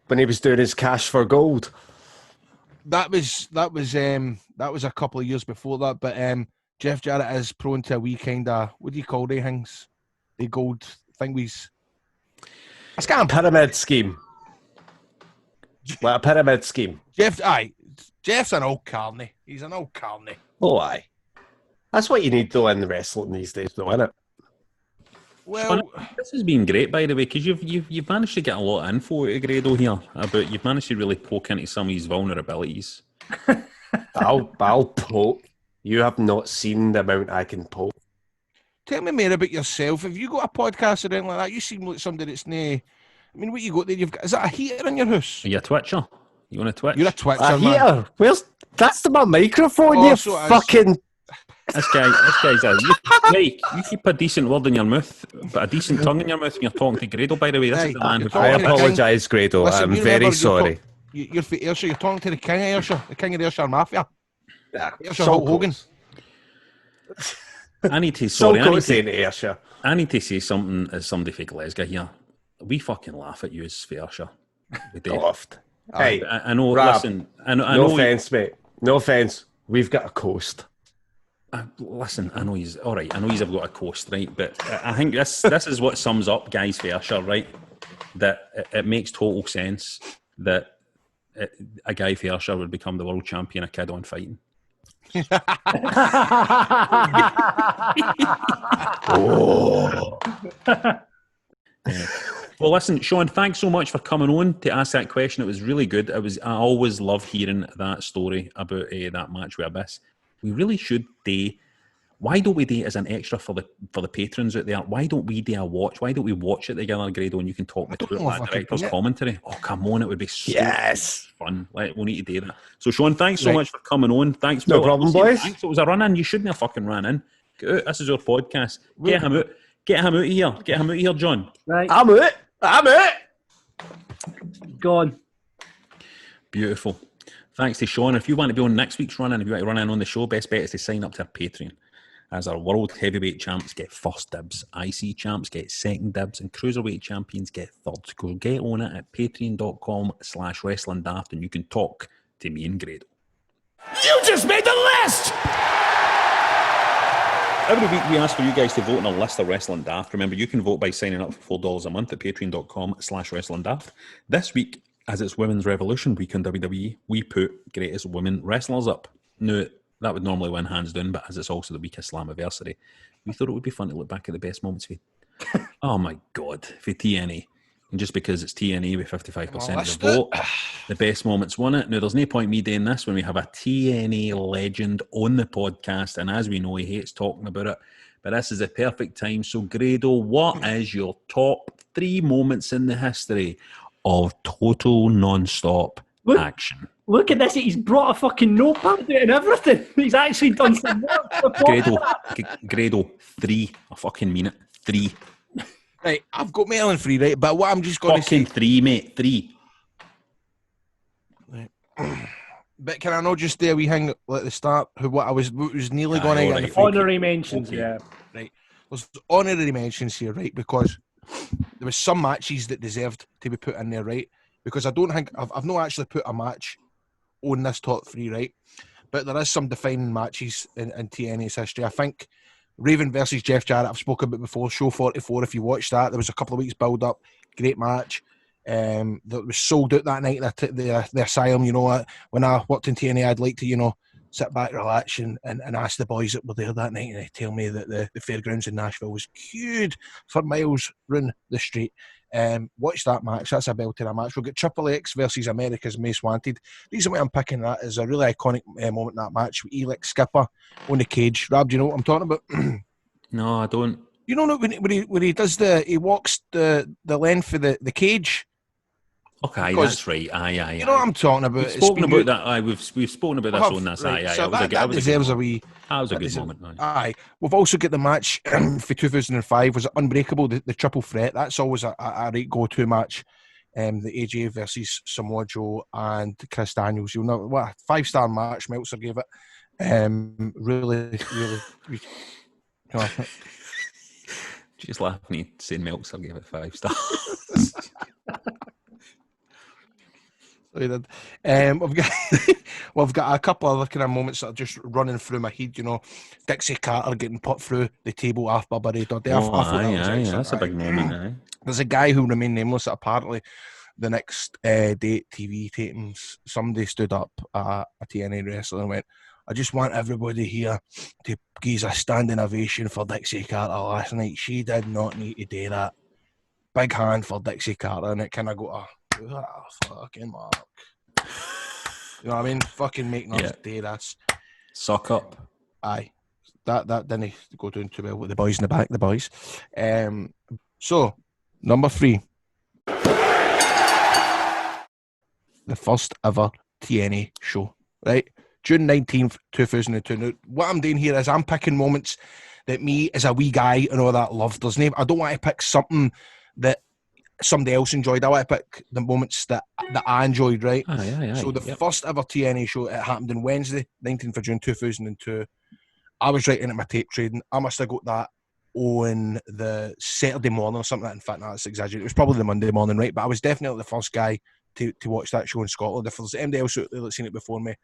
when he was doing his Cash for Gold? That was a couple of years before that, but Jeff Jarrett is prone to a wee kind of, what do you call they things? The gold thingies. A scam. Pyramid scheme. Like a pyramid scheme. Jeff's an old carny. He's an old carny. Oh, aye. That's what you need though in the wrestling these days, though, isn't it? Well, Sean, this has been great, by the way, because you've managed to get a lot of info out of Grado here about. You've managed to really poke into some of his vulnerabilities. I'll poke. You have not seen the amount I can poke. tell me more about yourself. Have you got a podcast or anything like that? You seem like somebody that's I mean, what you got there? Is that a heater in your house? Are you a Twitcher? You want to Twitch? You're a Twitcher, A man. heater? That's my microphone, Oh, you so it is. fucking... This guy's a... You keep a decent word in your mouth, but a decent tongue in your mouth when you're talking to Grado, by the way. This is the man who... I apologise, Grado. Listen, I'm you very remember sorry. You're for Ayrshire. You're talking to the king of Ayrshire, the king of the Ayrshire Mafia. Ayrshire So Hulk Hogan. I need to... So Sorry, I need close to, in Ayrshire. I need to say something as somebody for Glasgow here. We fucking laugh at you as Ayrshire. We do. Oft. Hey, I know, Rob, listen... I know no offence, mate. No offence. We've got a coast. Listen, I know he's all right. I know he's got a coast, right? But I think this is what sums up guys for Ayrshire, right? That it makes total sense that a guy for Ayrshire would become the world champion of kid on fighting. Oh. Well, listen, Sean, thanks so much for coming on to ask that question. It was really good. I always love hearing that story about that match with Abyss. We really should do. Why don't we do it as an extra for the patrons out there? Why don't we do a watch? Why don't we watch it together, Grado, and you can talk me through that director's commentary? Oh, come on, it would be so fun. We'll need to do that. So, Sean, thanks so much for coming on. Thanks. No problem, boys. Thanks. It was a run-in. You shouldn't have fucking ran in. Get out. This is our podcast. Get him out. Get him out of here. Get him out of here, John. Right. I'm it. Gone. Beautiful. Thanks to Sean. If you want to be on next week's run-in, if you want to run in on the show, best bet is to sign up to our Patreon. As our world heavyweight champs get first dibs, IC champs get second dibs, and cruiserweight champions get third. Go get on it at patreon.com/wrestling daft, and you can talk to me and Grado. You just made the list! Every week we ask for you guys to vote on a list of Wrestling Daft. Remember, you can vote by signing up for $4 a month at patreon.com/wrestling daft. This week, as it's Women's Revolution week on WWE, we put greatest women wrestlers up. Now, that would normally win hands down, but as it's also the week of Slammiversary, we thought it would be fun to look back at the best moments for oh my God, for TNA. And just because it's TNA with 55% of the vote, the best moments won it. Now, there's no point me doing this when we have a TNA legend on the podcast, and as we know, he hates talking about it, but this is a perfect time. So, Grado, what is your top 3 moments in the history of total non-stop action? Look at this. He's brought a fucking notepad out and everything. He's actually done some work. For the Grado, 3. I fucking mean it. 3. Right, I've got my Ellen free, right? But what I'm just going to say... Fucking 3, mate. 3. Right. But can I not just do a wee thing at the start? What was nearly going to get... Honorary mentions, yeah. Right. There's honorary mentions here, right? Because there was some matches that deserved to be put in there, right? Because I don't think... I've not actually put a match on this top 3, right? But there is some defining matches in TNA's history. I think Raven versus Jeff Jarrett, I've spoken about before, show 44, if you watched that, there was a couple of weeks build up, great match. That was sold out that night at the Asylum. You know, when I worked in TNA, I'd like to, sit back, relax, and ask the boys that were there that night, and they tell me that the fairgrounds in Nashville was queued for miles round the street. Watch that match. That's a belter match. We'll get Triple X versus America's Most Wanted. The reason why I'm picking that is a really iconic moment in that match with Elix Skipper on the cage. Rob, do you know what I'm talking about? No, I don't. You know when he does he walks the length of the cage. Okay, Because- that's right. Aye. You know what I'm talking about? We've It's spoken been about that. Aye, we've spoken about this on this. right, Aye. so That that was deserves a a good wee. moment. That was a that good deserves- moment. Aye. Aye, we've also got the match for 2005 was Unbreakable, the triple threat. That's always a right go-to match. The AJ versus Samoa Joe and Chris Daniels. You'll know what a 5-star match Meltzer gave it. Really. Just laughing at saying Meltzer gave it 5 stars. We did. We've got a couple of other kind of moments that are just running through my head. You know, Dixie Carter getting put through the table after Bury. I thought that was excellent. That's a big moment. Aye. There's a guy who remained nameless that apparently the next day at TV tapings, somebody stood up at a TNA wrestler and went, I just want everybody here to give a standing ovation for Dixie Carter last night. She did not need to do that. Big hand for Dixie Carter, and it kind of got fucking mark. You know what I mean? Fucking making us do this. Suck up. Aye. That didn't go down too well with the boys in the back, the boys. So, number 3. The first ever TNA show, right? June 19th, 2002. Now, what I'm doing here is I'm picking moments that me as a wee guy and all that loved. I don't want to pick something that somebody else enjoyed. I want to pick the moments that I enjoyed, right? Aye. So the first ever TNA show, it happened on Wednesday, 19th of June 2002. I was writing at my tape trading. I must have got that on the Saturday morning or something like that. In fact, no, that's exaggerated. It was probably the Monday morning, right? But I was definitely the first guy to watch that show in Scotland. If there's anybody else that's seen it before me,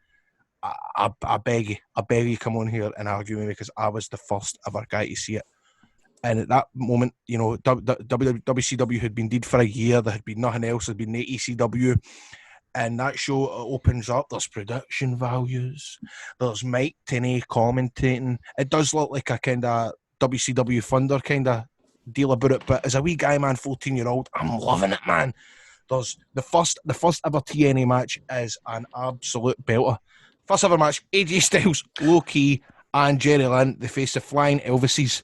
I beg you, come on here and argue with me, because I was the first ever guy to see it. And at that moment, you know, WCW had been dead for a year. There had been nothing else. There had been no ECW. And that show opens up. There's production values. There's Mike Tenay commentating. It does look like a kind of WCW Thunder kind of deal about it. But as a wee guy, man, 14-year-old, I'm loving it, man. There's the first ever TNA match is an absolute belter. First ever match, AJ Styles, Low Key, and Jerry Lynn, they face the Flying Elvises.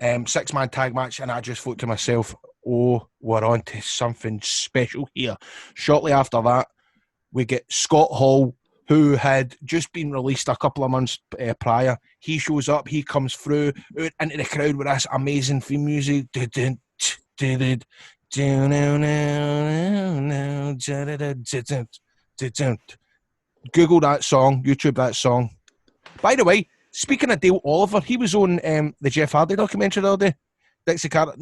6-man tag match, and I just thought to myself, oh, we're on to something special here. Shortly after that, we get Scott Hall, who had just been released a couple of months prior. He shows up, he comes through out into the crowd with this amazing theme music. Google that song, YouTube that song. By the way, speaking of Dale Oliver, he was on the Jeff Hardy documentary the other day. Dixie Carter,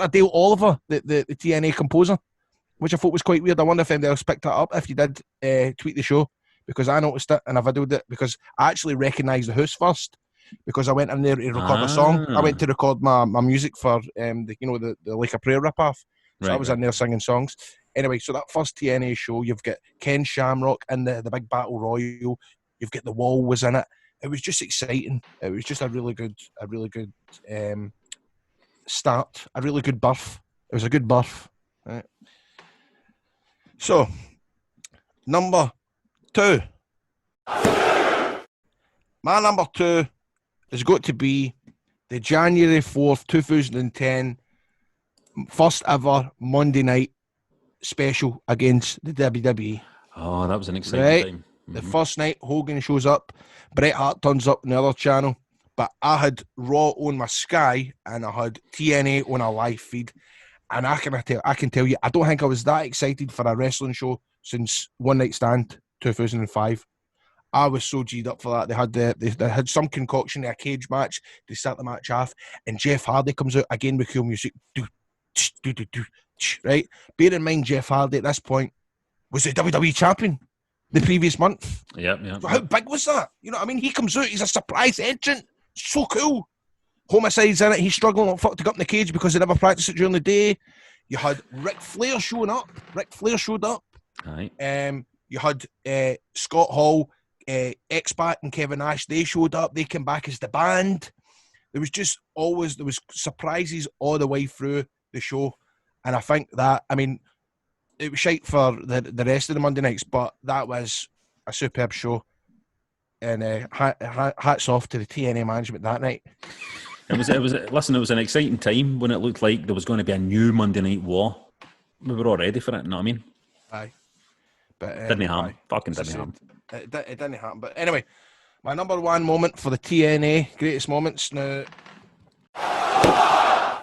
Dale Oliver, the TNA composer, which I thought was quite weird. I wonder if anybody else picked that up. If you did, tweet the show, because I noticed it and I videoed it, because I actually recognised the house first, because I went in there to record a song. I went to record my music for the Like a Prayer rip-off. So I was in there singing songs. Anyway, so that first TNA show, you've got Ken Shamrock in the big battle royal. You've got The Wall was in it. It was just exciting. It was just a really good start, a really good birth. It was a good birth. Right. So, number 2. My number 2 has got to be the January 4th, 2010, first ever Monday night special against the WWE. Oh, that was an exciting time. The first night, Hogan shows up, Bret Hart turns up on the other channel, but I had Raw on my Sky and I had TNA on a live feed, and I can tell you, I don't think I was that excited for a wrestling show since One Night Stand 2005. I was so G'd up for that. They had some concoction, a cage match to start the match off, and Jeff Hardy comes out again with cool music. Right? Bear in mind, Jeff Hardy at this point was the WWE champion the previous month. Yep. How big was that? You know what I mean? He comes out, he's a surprise entrant. So cool. Homicide's in it. He's struggling like fuck to get up in the cage because they never practiced it during the day. You had Ric Flair showing up. Ric Flair showed up. Aye. You had Scott Hall, X-Pac and Kevin Nash. They showed up. They came back as the band. There was surprises all the way through the show. And I think that, I mean, it was shite for the rest of the Monday nights, but that was a superb show. And hats off to the TNA management that night. It was an exciting time when it looked like there was going to be a new Monday Night War. We were all ready for it, you know what I mean? Aye. But Didn't happen. Fucking as I didn't said, happen. It didn't happen. But anyway, my number one moment for the TNA greatest moments. Now, I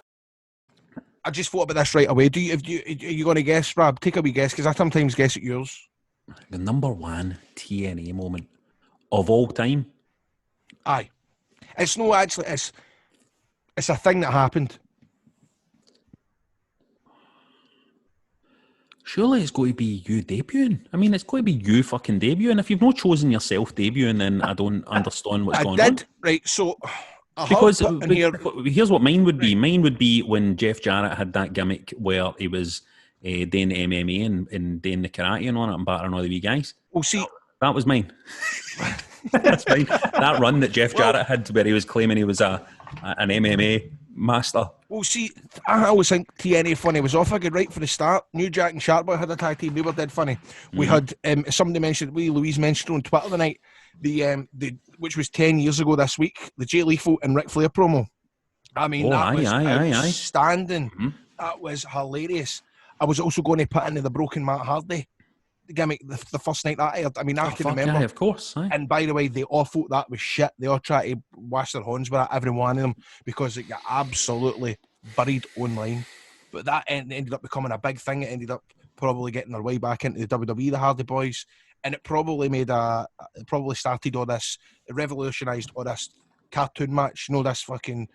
just thought about this right away. Are you going to guess, Rob? Take a wee guess, because I sometimes guess at yours. The number one TNA moment of all time. Aye. It's no, actually, it's a thing that happened. Surely it's going to be you debuting. I mean, it's going to be you fucking debuting. If you've not chosen yourself debuting, then I don't understand what's going on. Right, so... Because here's what mine would be. Mine would be when Jeff Jarrett had that gimmick where he was doing MMA and doing the karate and on it and battering all the wee guys. Well, see... That was mine. That's mine. That run that Jeff Jarrett had where he was claiming he was an MMA master. Well, see, I always think TNA funny was off again right for the start. New Jack and Sharpboy had a tag team. They were dead funny. We had somebody mentioned, Louise mentioned on Twitter tonight, the which was 10 years ago this week, the Jay Lethal and Ric Flair promo. I mean, that was outstanding. Mm-hmm. That was hilarious. I was also going to put into the broken Matt Hardy gimmick the first night that aired. I mean, I can remember. Yeah, of course. Aye. And by the way, they all thought that was shit. They all tried to wash their horns with it, every one of them, because it got absolutely buried online. But that ended up becoming a big thing. It ended up probably getting their way back into the WWE, the Hardy Boys. And it probably started all this, it revolutionised all this cartoon match, this fucking,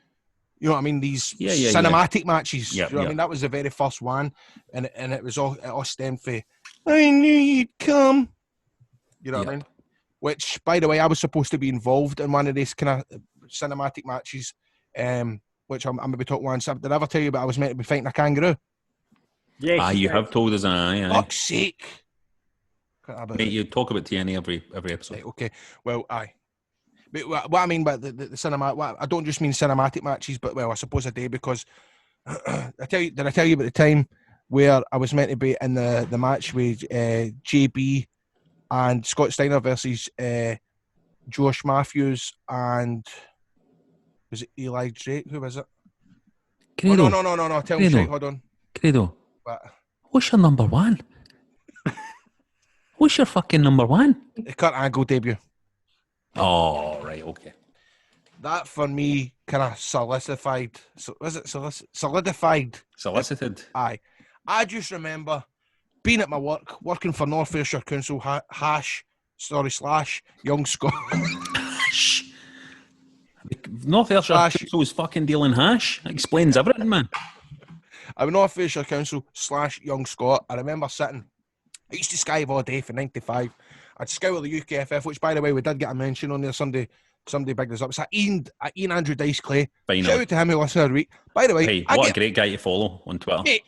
you know what I mean, these cinematic matches. Yep, you know what I mean? That was the very first one. And it all stemmed for, I knew you'd come. You know what I mean? Which, by the way, I was supposed to be involved in one of these kind of cinematic matches, which I'm going to be talking once. Did I ever tell you about I was meant to be fighting a kangaroo? Yes. You have told us, aye. Fuck's sake. Mate, you talk about TNA every episode. Right, okay, well, aye. But what I mean by the cinema, I don't just mean cinematic matches, but well, I suppose I do, because did I tell you about the time where I was meant to be in the match with JB and Scott Steiner versus Josh Matthews and was it Eli Drake? Who was it? Grado. Oh, no. Tell me straight. Hold on. Grado. What? What's your number one? What's your fucking number one? The Kurt Angle debut. Oh, right, okay. That for me kind of solidified. So was it solidified? Solicited. Aye. I just remember being at my work, working for North Ayrshire Council / Young Scott. North Ayrshire Council is fucking dealing hash. That explains everything, man. I'm North Ayrshire Council / Young Scott. I remember sitting. I used to Skype all day for 95. I'd scour the UKFF, which, by the way, we did get a mention on there. Somebody bigged us up. It's Ian Andrew Dice Clay. Final. Shout out to him who listened every week. By the way, hey, what a great guy to follow on Twitter. Mate,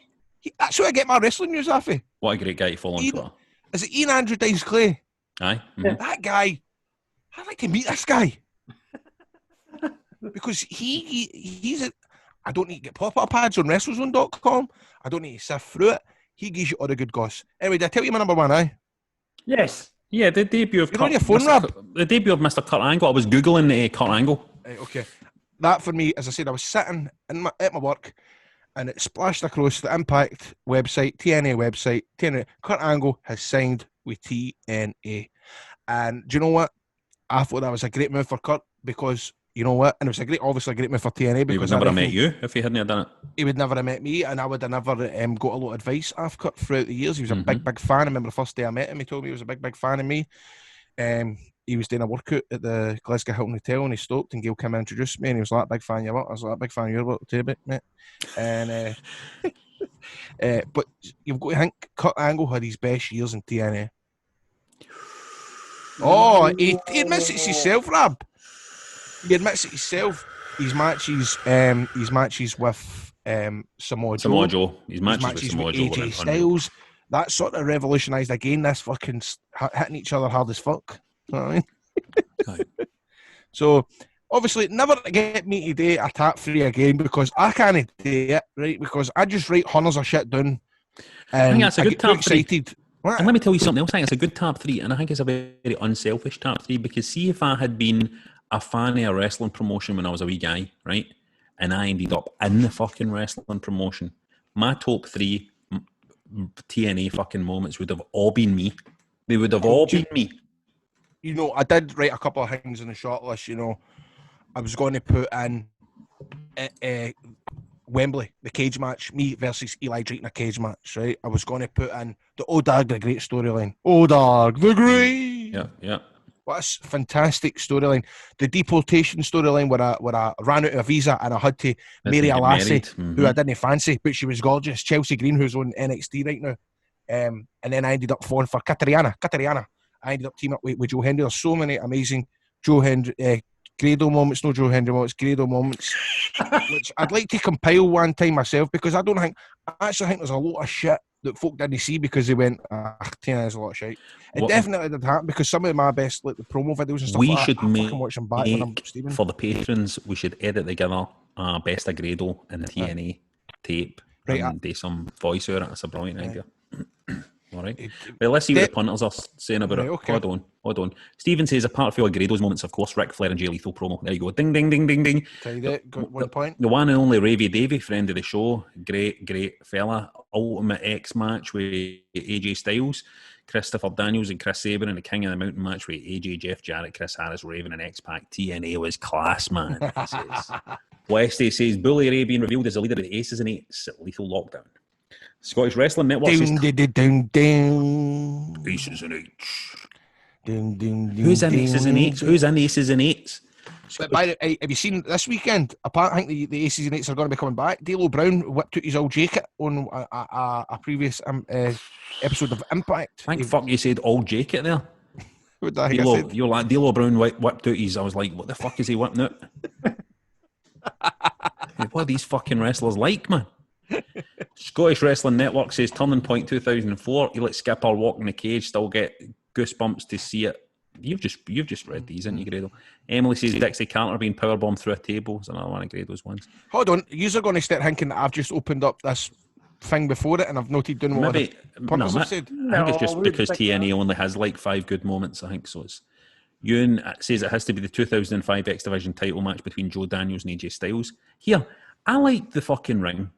that's where I get my wrestling news off of. What a great guy to follow on Twitter. Is it Ian Andrew Dice Clay? Aye. Mm-hmm. That guy, I'd like to meet this guy. Because he's a... I don't need to get pop-up ads on WrestleZone.com. I don't need to sift through it. He gives you all the good goss. Anyway, did I tell you my number one, aye? Yes. Yeah, the debut of You're on your phone, Rob. The debut of Mr. Kurt Angle. I was Googling Kurt Angle. Right, okay. That, for me, as I said, I was sitting at my work, and it splashed across the Impact website, TNA website. TNA, Kurt Angle has signed with TNA. And do you know what? I thought that was a great move for Kurt, because... You know what? And it was obviously a great move for TNA, because he would never have met you if he hadn't done it. He would never have met me, and I would have never got a lot of advice off Kurt throughout the years. He was a big fan. I remember the first day I met him, he told me he was a big fan of me. He was doing a workout at the Glasgow Hilton Hotel, and he stopped, and Gail came and introduced me, and he was like, big fan of your work. I was like, big fan of your work too, mate. And but you've got to think Kurt Angle had his best years in TNA. Oh, he admits it's himself, Rob. He admits it himself. His matches with Samoa Joe. His matches with Samoa Joe. AJ Styles. That sort of revolutionised again this fucking hitting each other hard as fuck. You know what I mean? So obviously never get me to do a top 3 again, because I can't do it, right? Because I just write hundreds of shit down. I think that's a good top 3. What? And let me tell you something else. I think it's a good top 3, and I think it's a very, very unselfish top 3, because see if I had been a fan of a wrestling promotion when I was a wee guy, right? And I ended up in the fucking wrestling promotion. My top 3 TNA fucking moments would have all been me. They would have all been me. You know, I did write a couple of things in the short list. You know, I was going to put in Wembley, the cage match, me versus Eli Drake in a cage match, right? I was going to put in the Odag the Great storyline. Odag the Great! Yeah. What a fantastic storyline. The deportation storyline where I ran out of a visa and I had to marry a lassie who I didn't fancy, but she was gorgeous. Chelsea Green, who's on NXT right now. And then I ended up falling for Katarina. I ended up teaming up with Joe Hendry. There's so many amazing Joe Hendry, Grado moments, no Joe Hendry moments, Grado moments, which I'd like to compile one time myself, because I actually think there's a lot of shit that folk didn't see because they went, TNA is a lot of shit. It definitely did happen, because some of my best, like the promo videos and stuff we like should that, I fucking watch them back when I'm Stephen. For the patrons, we should edit together Best of Grado and TNA tape and do some voice over it. It's a brilliant idea. All right. Well, let's see what the punters are saying about it. Okay. Hold on. Stephen says, apart from Grado's moments, of course, Ric Flair and Jay Lethal promo. There you go. Ding, ding, ding, ding, ding. Tell you that. Got 1 point. The one and only Ravy Davey, friend of the show. Great fella. Ultimate X match with AJ Styles, Christopher Daniels and Chris Sabin, and the King of the Mountain match with AJ, Jeff Jarrett, Chris Harris, Raven, and X-Pac. TNA was class, man. He says. Westy says, Bully Ray being revealed as the leader of the Aces and Eights at Lethal Lockdown. Scottish Wrestling Network says... Aces and Eights. Who's in Aces and Eights? Who's in Aces and Eights? But have you seen this weekend? I think the Aces and Eights are going to be coming back. D'Lo Brown whipped out his old jacket on a previous episode of Impact. Thank fuck you said old jacket there. What the heck I said? You're like, D'Lo Brown whipped out his... I was like, what the fuck is he whipping out? What are these fucking wrestlers like, man? Scottish Wrestling Network says Turning Point 2004. You let Skipper walk in the cage, still get goosebumps to see it. You've just read these, haven't you, Grado? Emily says Dixie Carter being powerbombed through a table. It's another one of Grado's ones. Hold on, you're going to start thinking that I've just opened up this thing before it and I've noted down what the punters have said. I think it's just because TNA only has like 5 good moments. I think so. It's Ewan says it has to be the 2005 X Division title match between Joe Daniels and AJ Styles. Here, I liked the fucking ring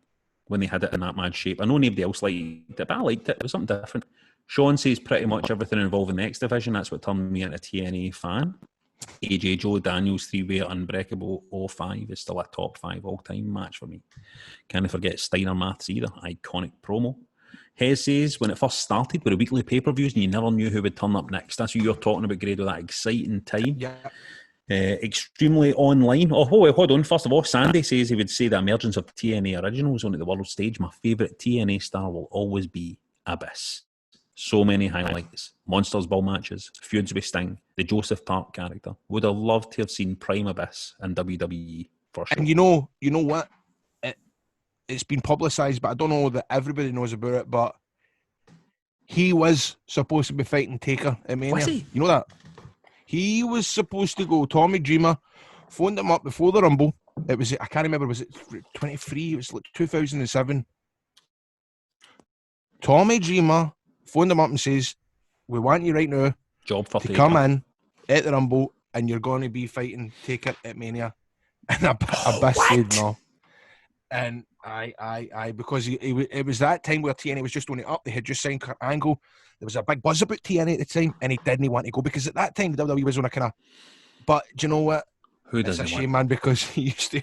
when they had it in that mad shape. I know nobody else liked it, but I liked it. It was something different. Sean says pretty much everything involving the X Division. That's what turned me into a TNA fan. AJ, Joe Daniels, 3-way Unbreakable 05 is still a top 5 all-time match for me. Can't forget Steiner Maths either. Iconic promo. Hez says, when it first started with the weekly pay-per-views and you never knew who would turn up next. That's what you're talking about, Grado, that exciting time. Yeah. Extremely online. Oh, hold on. First of all, Sandy says he would say the emergence of TNA originals onto the world stage. My favourite TNA star will always be Abyss. So many highlights. Monsters Ball matches, feuds with Sting, the Joseph Park character. Would have loved to have seen Prime Abyss in WWE for sure. And you know what? It's been publicised, but I don't know that everybody knows about it, but he was supposed to be fighting Taker at Mania. Was he? You know that? He was supposed to go. Tommy Dreamer phoned him up before the Rumble. It was, I can't remember, was it 23? It was like 2007. Tommy Dreamer phoned him up and says, we want you right now to come in at the Rumble and you're going to be fighting Taker at Mania. And Abyss said no. And I because it was that time where TNA was just on it up. They had just signed Kurt Angle. There was a big buzz about TNA at the time, and he didn't want to go because at that time the WWE was on a kind of. But do you know what? It's a shame, man, because he used to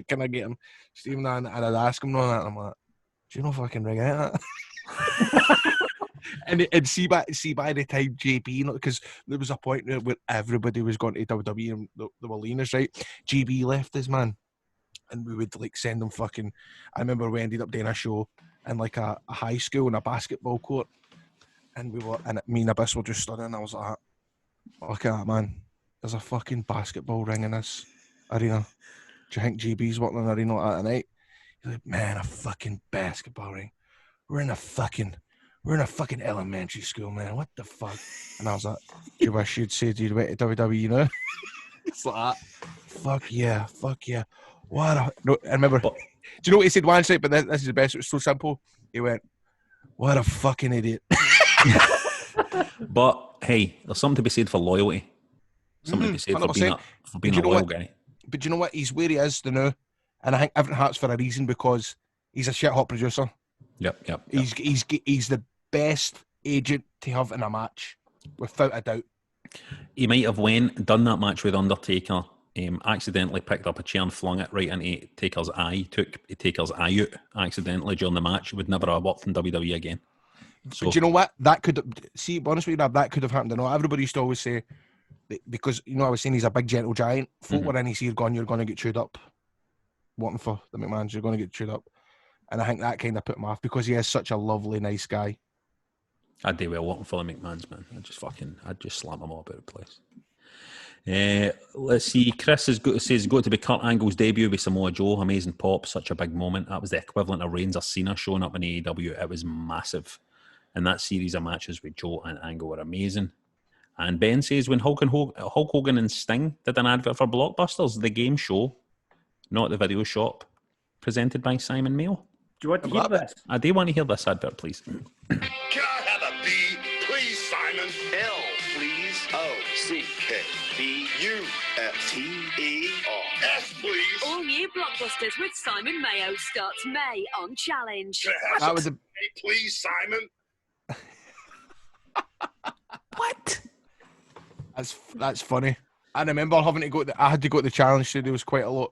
kind of get him, Stephen, and I'd ask him on that. And I'm like, do you know fucking ring out that? and see by the time JB, because there was a point where everybody was going to WWE and the were leaners, right? JB left us, man. And we would like send them fucking. I remember we ended up doing a show in like a high school in a basketball court, and me and Abyss were just stood in. And I was like, "Look at that, man! There's a fucking basketball ring in this arena. Do you think GB's working in an arena like that tonight?" He's like, "Man, a fucking basketball ring. We're in a fucking elementary school, man. What the fuck?" And I was like, "Do you wish you'd said you'd went to WWE, you know?" It's like, fuck yeah. I remember. Do you know what he said once? But this is the best. It was so simple. He went, "What a fucking idiot." But hey, there's something to be said for loyalty. Something to be said for being a loyal guy. But you know what? He's where he is now, and I think everything happens for a reason because he's a shit hot producer. Yep. He's the best agent to have in a match, without a doubt. He might have done that match with Undertaker, accidentally picked up a chair and flung it right into Taker's eye, took Taker's eye out accidentally during the match, would never have worked in WWE again. So, do you know what? That could see, honestly, that could have happened. I know everybody used to always say, because I was saying he's a big gentle giant. Folk were in his ear going, "You're going to get chewed up." Wanting for the McMahons, you're going to get chewed up, and I think that kind of put him off because he is such a lovely, nice guy. I'd do well working for the McMahons, man. I'd just slam them all about the place. Let's see. Chris says it's got to be Kurt Angle's debut with Samoa Joe. Amazing pop, such a big moment. That was the equivalent of Reigns or Cena showing up in AEW. It was massive. And that series of matches with Joe and Angle were amazing. And Ben says when Hulk Hogan and Sting did an advert for Blockbusters, the game show, not the video shop, presented by Simon Mayo. Do you want to hear this? I do want to hear this advert, please. Can I have a B, please, Simon? L, please. O, C, K, B, U, F, T, E, R, S, please. All new Blockbusters with Simon Mayo starts May on Challenge. That was a Please, Simon. What? That's funny. I remember having to go. I had to go to the Challenge studios quite a lot.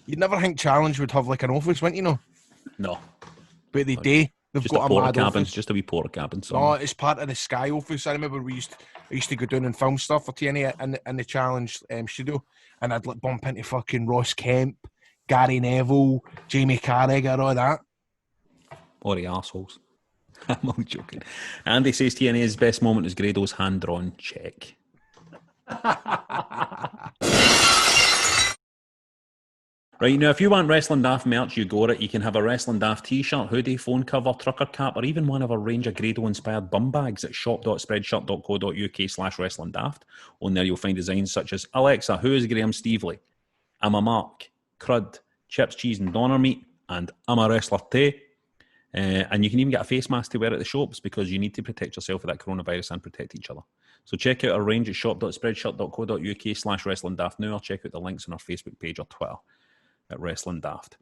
You'd never think Challenge would have like an office, wouldn't you know? No. But they do. They've Just got a a mad porta cabin. office. Just a wee porta cabin. No, it's part of the Sky office. I remember I used to go down and film stuff for TNA in the Challenge studio, and I'd like bump into fucking Ross Kemp, Gary Neville, Jamie Carragher, all that. Or the arseholes. I'm only joking. Andy says TNA's best moment is Grado's hand-drawn cheque. Right, now, if you want Wrestling Daft merch, you got it. You can have a Wrestling Daft t-shirt, hoodie, phone cover, trucker cap, or even one of our range of Grado-inspired bum bags at shop.spreadshirt.co.uk/Wrestling Daft. On there, you'll find designs such as Alexa, who is Graham Stevely? I'm a Mark, Crud, Chips, Cheese and Doner Meat, and I'm a Wrestler too. And you can even get a face mask to wear at the shops because you need to protect yourself with that coronavirus and protect each other. So check out our range at shop.spreadshirt.co.uk/Wrestling Daft now, or check out the links on our Facebook page or Twitter at Wrestling Daft.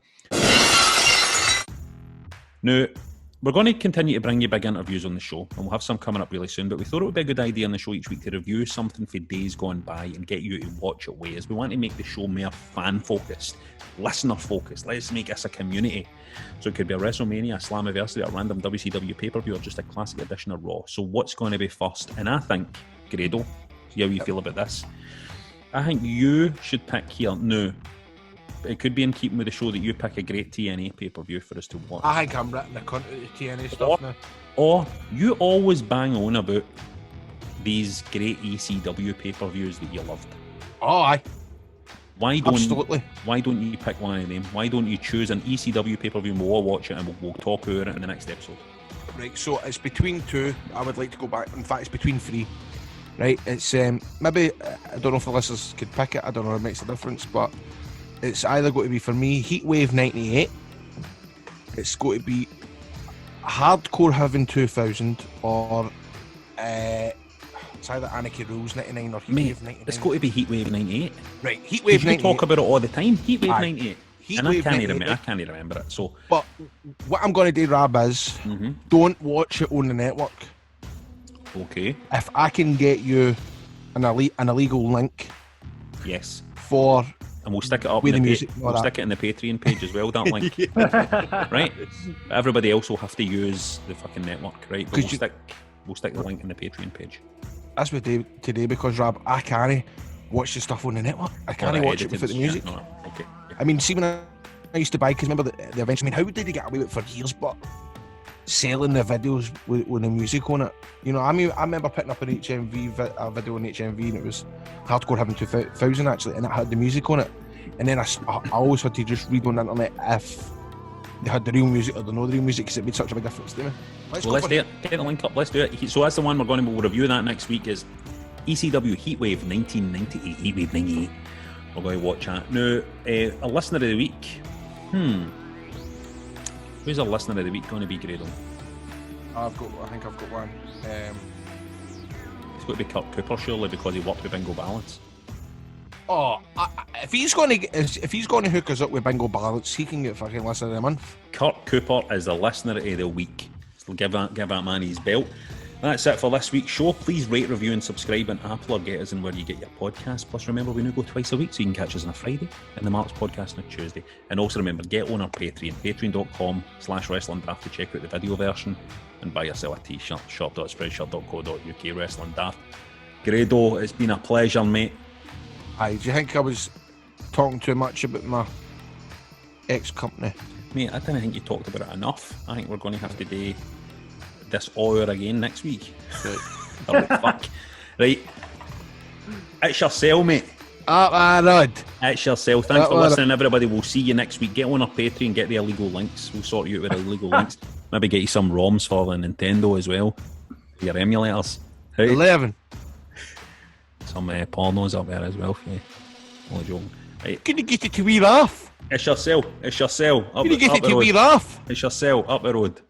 Now, we're going to continue to bring you big interviews on the show, and we'll have some coming up really soon, but we thought it would be a good idea on the show each week to review something for days gone by and get you to watch it with us. We want to make the show more fan-focused, listener-focused. Let's make us a community. So it could be a WrestleMania, a Slammiversary, a random WCW pay-per-view, or just a classic edition of Raw. So what's going to be first? And I think, Grado, see how you feel about this. I think you should pick here. No, it could be in keeping with the show that you pick a great TNA pay-per-view for us to watch. I think I'm writing the cunt out of TNA stuff now. Or you always bang on about these great ECW pay-per-views that you loved. Oh, aye. Absolutely. Why don't you pick one of them? Why don't you choose an ECW pay-per-view and we'll all watch it and we'll talk about it in the next episode? Right, so it's between two. I would like to go back. In fact, it's between three. Right, it's maybe, I don't know if the listeners could pick it. I don't know if it makes a difference, but it's either going to be, for me, Heatwave 98. It's going to be Hardcore Heaven 2000, or it's either Anarchy Rules 99 or Heatwave 99. It's got to be Heatwave 98. Right, Heatwave 98. You talk about it all the time. Heatwave 98. And I can't 98. remember it. So, but what I'm going to do, Rab, is don't watch it on the network. Okay. If I can get you an illegal link. Yes. For... And we'll stick it up. With the music. We'll stick it in the Patreon page as well, that link. Right? Everybody else will have to use the fucking network, right? But we'll stick the link in the Patreon page. That's what I do today, because, Rab, I can't watch the stuff on the network. I can't watch it without the music. No. Okay. I mean, see, when I used to buy, because remember the events, I mean, how did they get away with it for years, but selling the videos with the music on it? You know, I mean, I remember picking up an HMV video on HMV, and it was Hardcore Heaven 2000 actually, and it had the music on it. And then I always had to just read on the internet if they had the real music or the no real music, because it made such a big difference to me. Let's do it. Get the link up. Let's do it. So that's the one we'll review that next week, is ECW Heatwave 1998. Heatwave 98. We're going to watch that. Now, a listener of the week. Who's a listener of the week going to be, Grado? I think I've got one. It's got to be Kurt Cooper, surely, because he worked with Bingo Ballads. Oh, if he's going to hook us up with bingo ballots, he can get fucking listener of the month. Kurt Cooper is the listener of the week. So give that man his belt. That's it for this week's show. Please rate, review and subscribe on Apple or get us in where you get your podcast. Plus remember, we now go twice a week, so you can catch us on a Friday and the Mark's podcast on a Tuesday. And also remember, get on our Patreon, patreon.com/wrestlingdaft to check out the video version and buy yourself a t-shirt, shop.spreadshirt.co.uk, Wrestling Daft. Grado, it's been a pleasure, mate. Aye, do you think I was talking too much about my ex-company? Mate, I didn't think you talked about it enough. I think we're going to have to do this hour again next week. Right. Fuck. Right. It's yourself, mate. Up my road. It's yourself. Thanks for listening, everybody. We'll see you next week. Get on our Patreon, get the illegal links. We'll sort you out with the illegal links. Maybe get you some ROMs for the Nintendo as well. For your emulators. Right. 11. Some pornos up there as well for you. Only joking. Right. Can you get it to wear off? It's yourself. It's yourself. Can you get it to wear off? It's yourself. Up the road.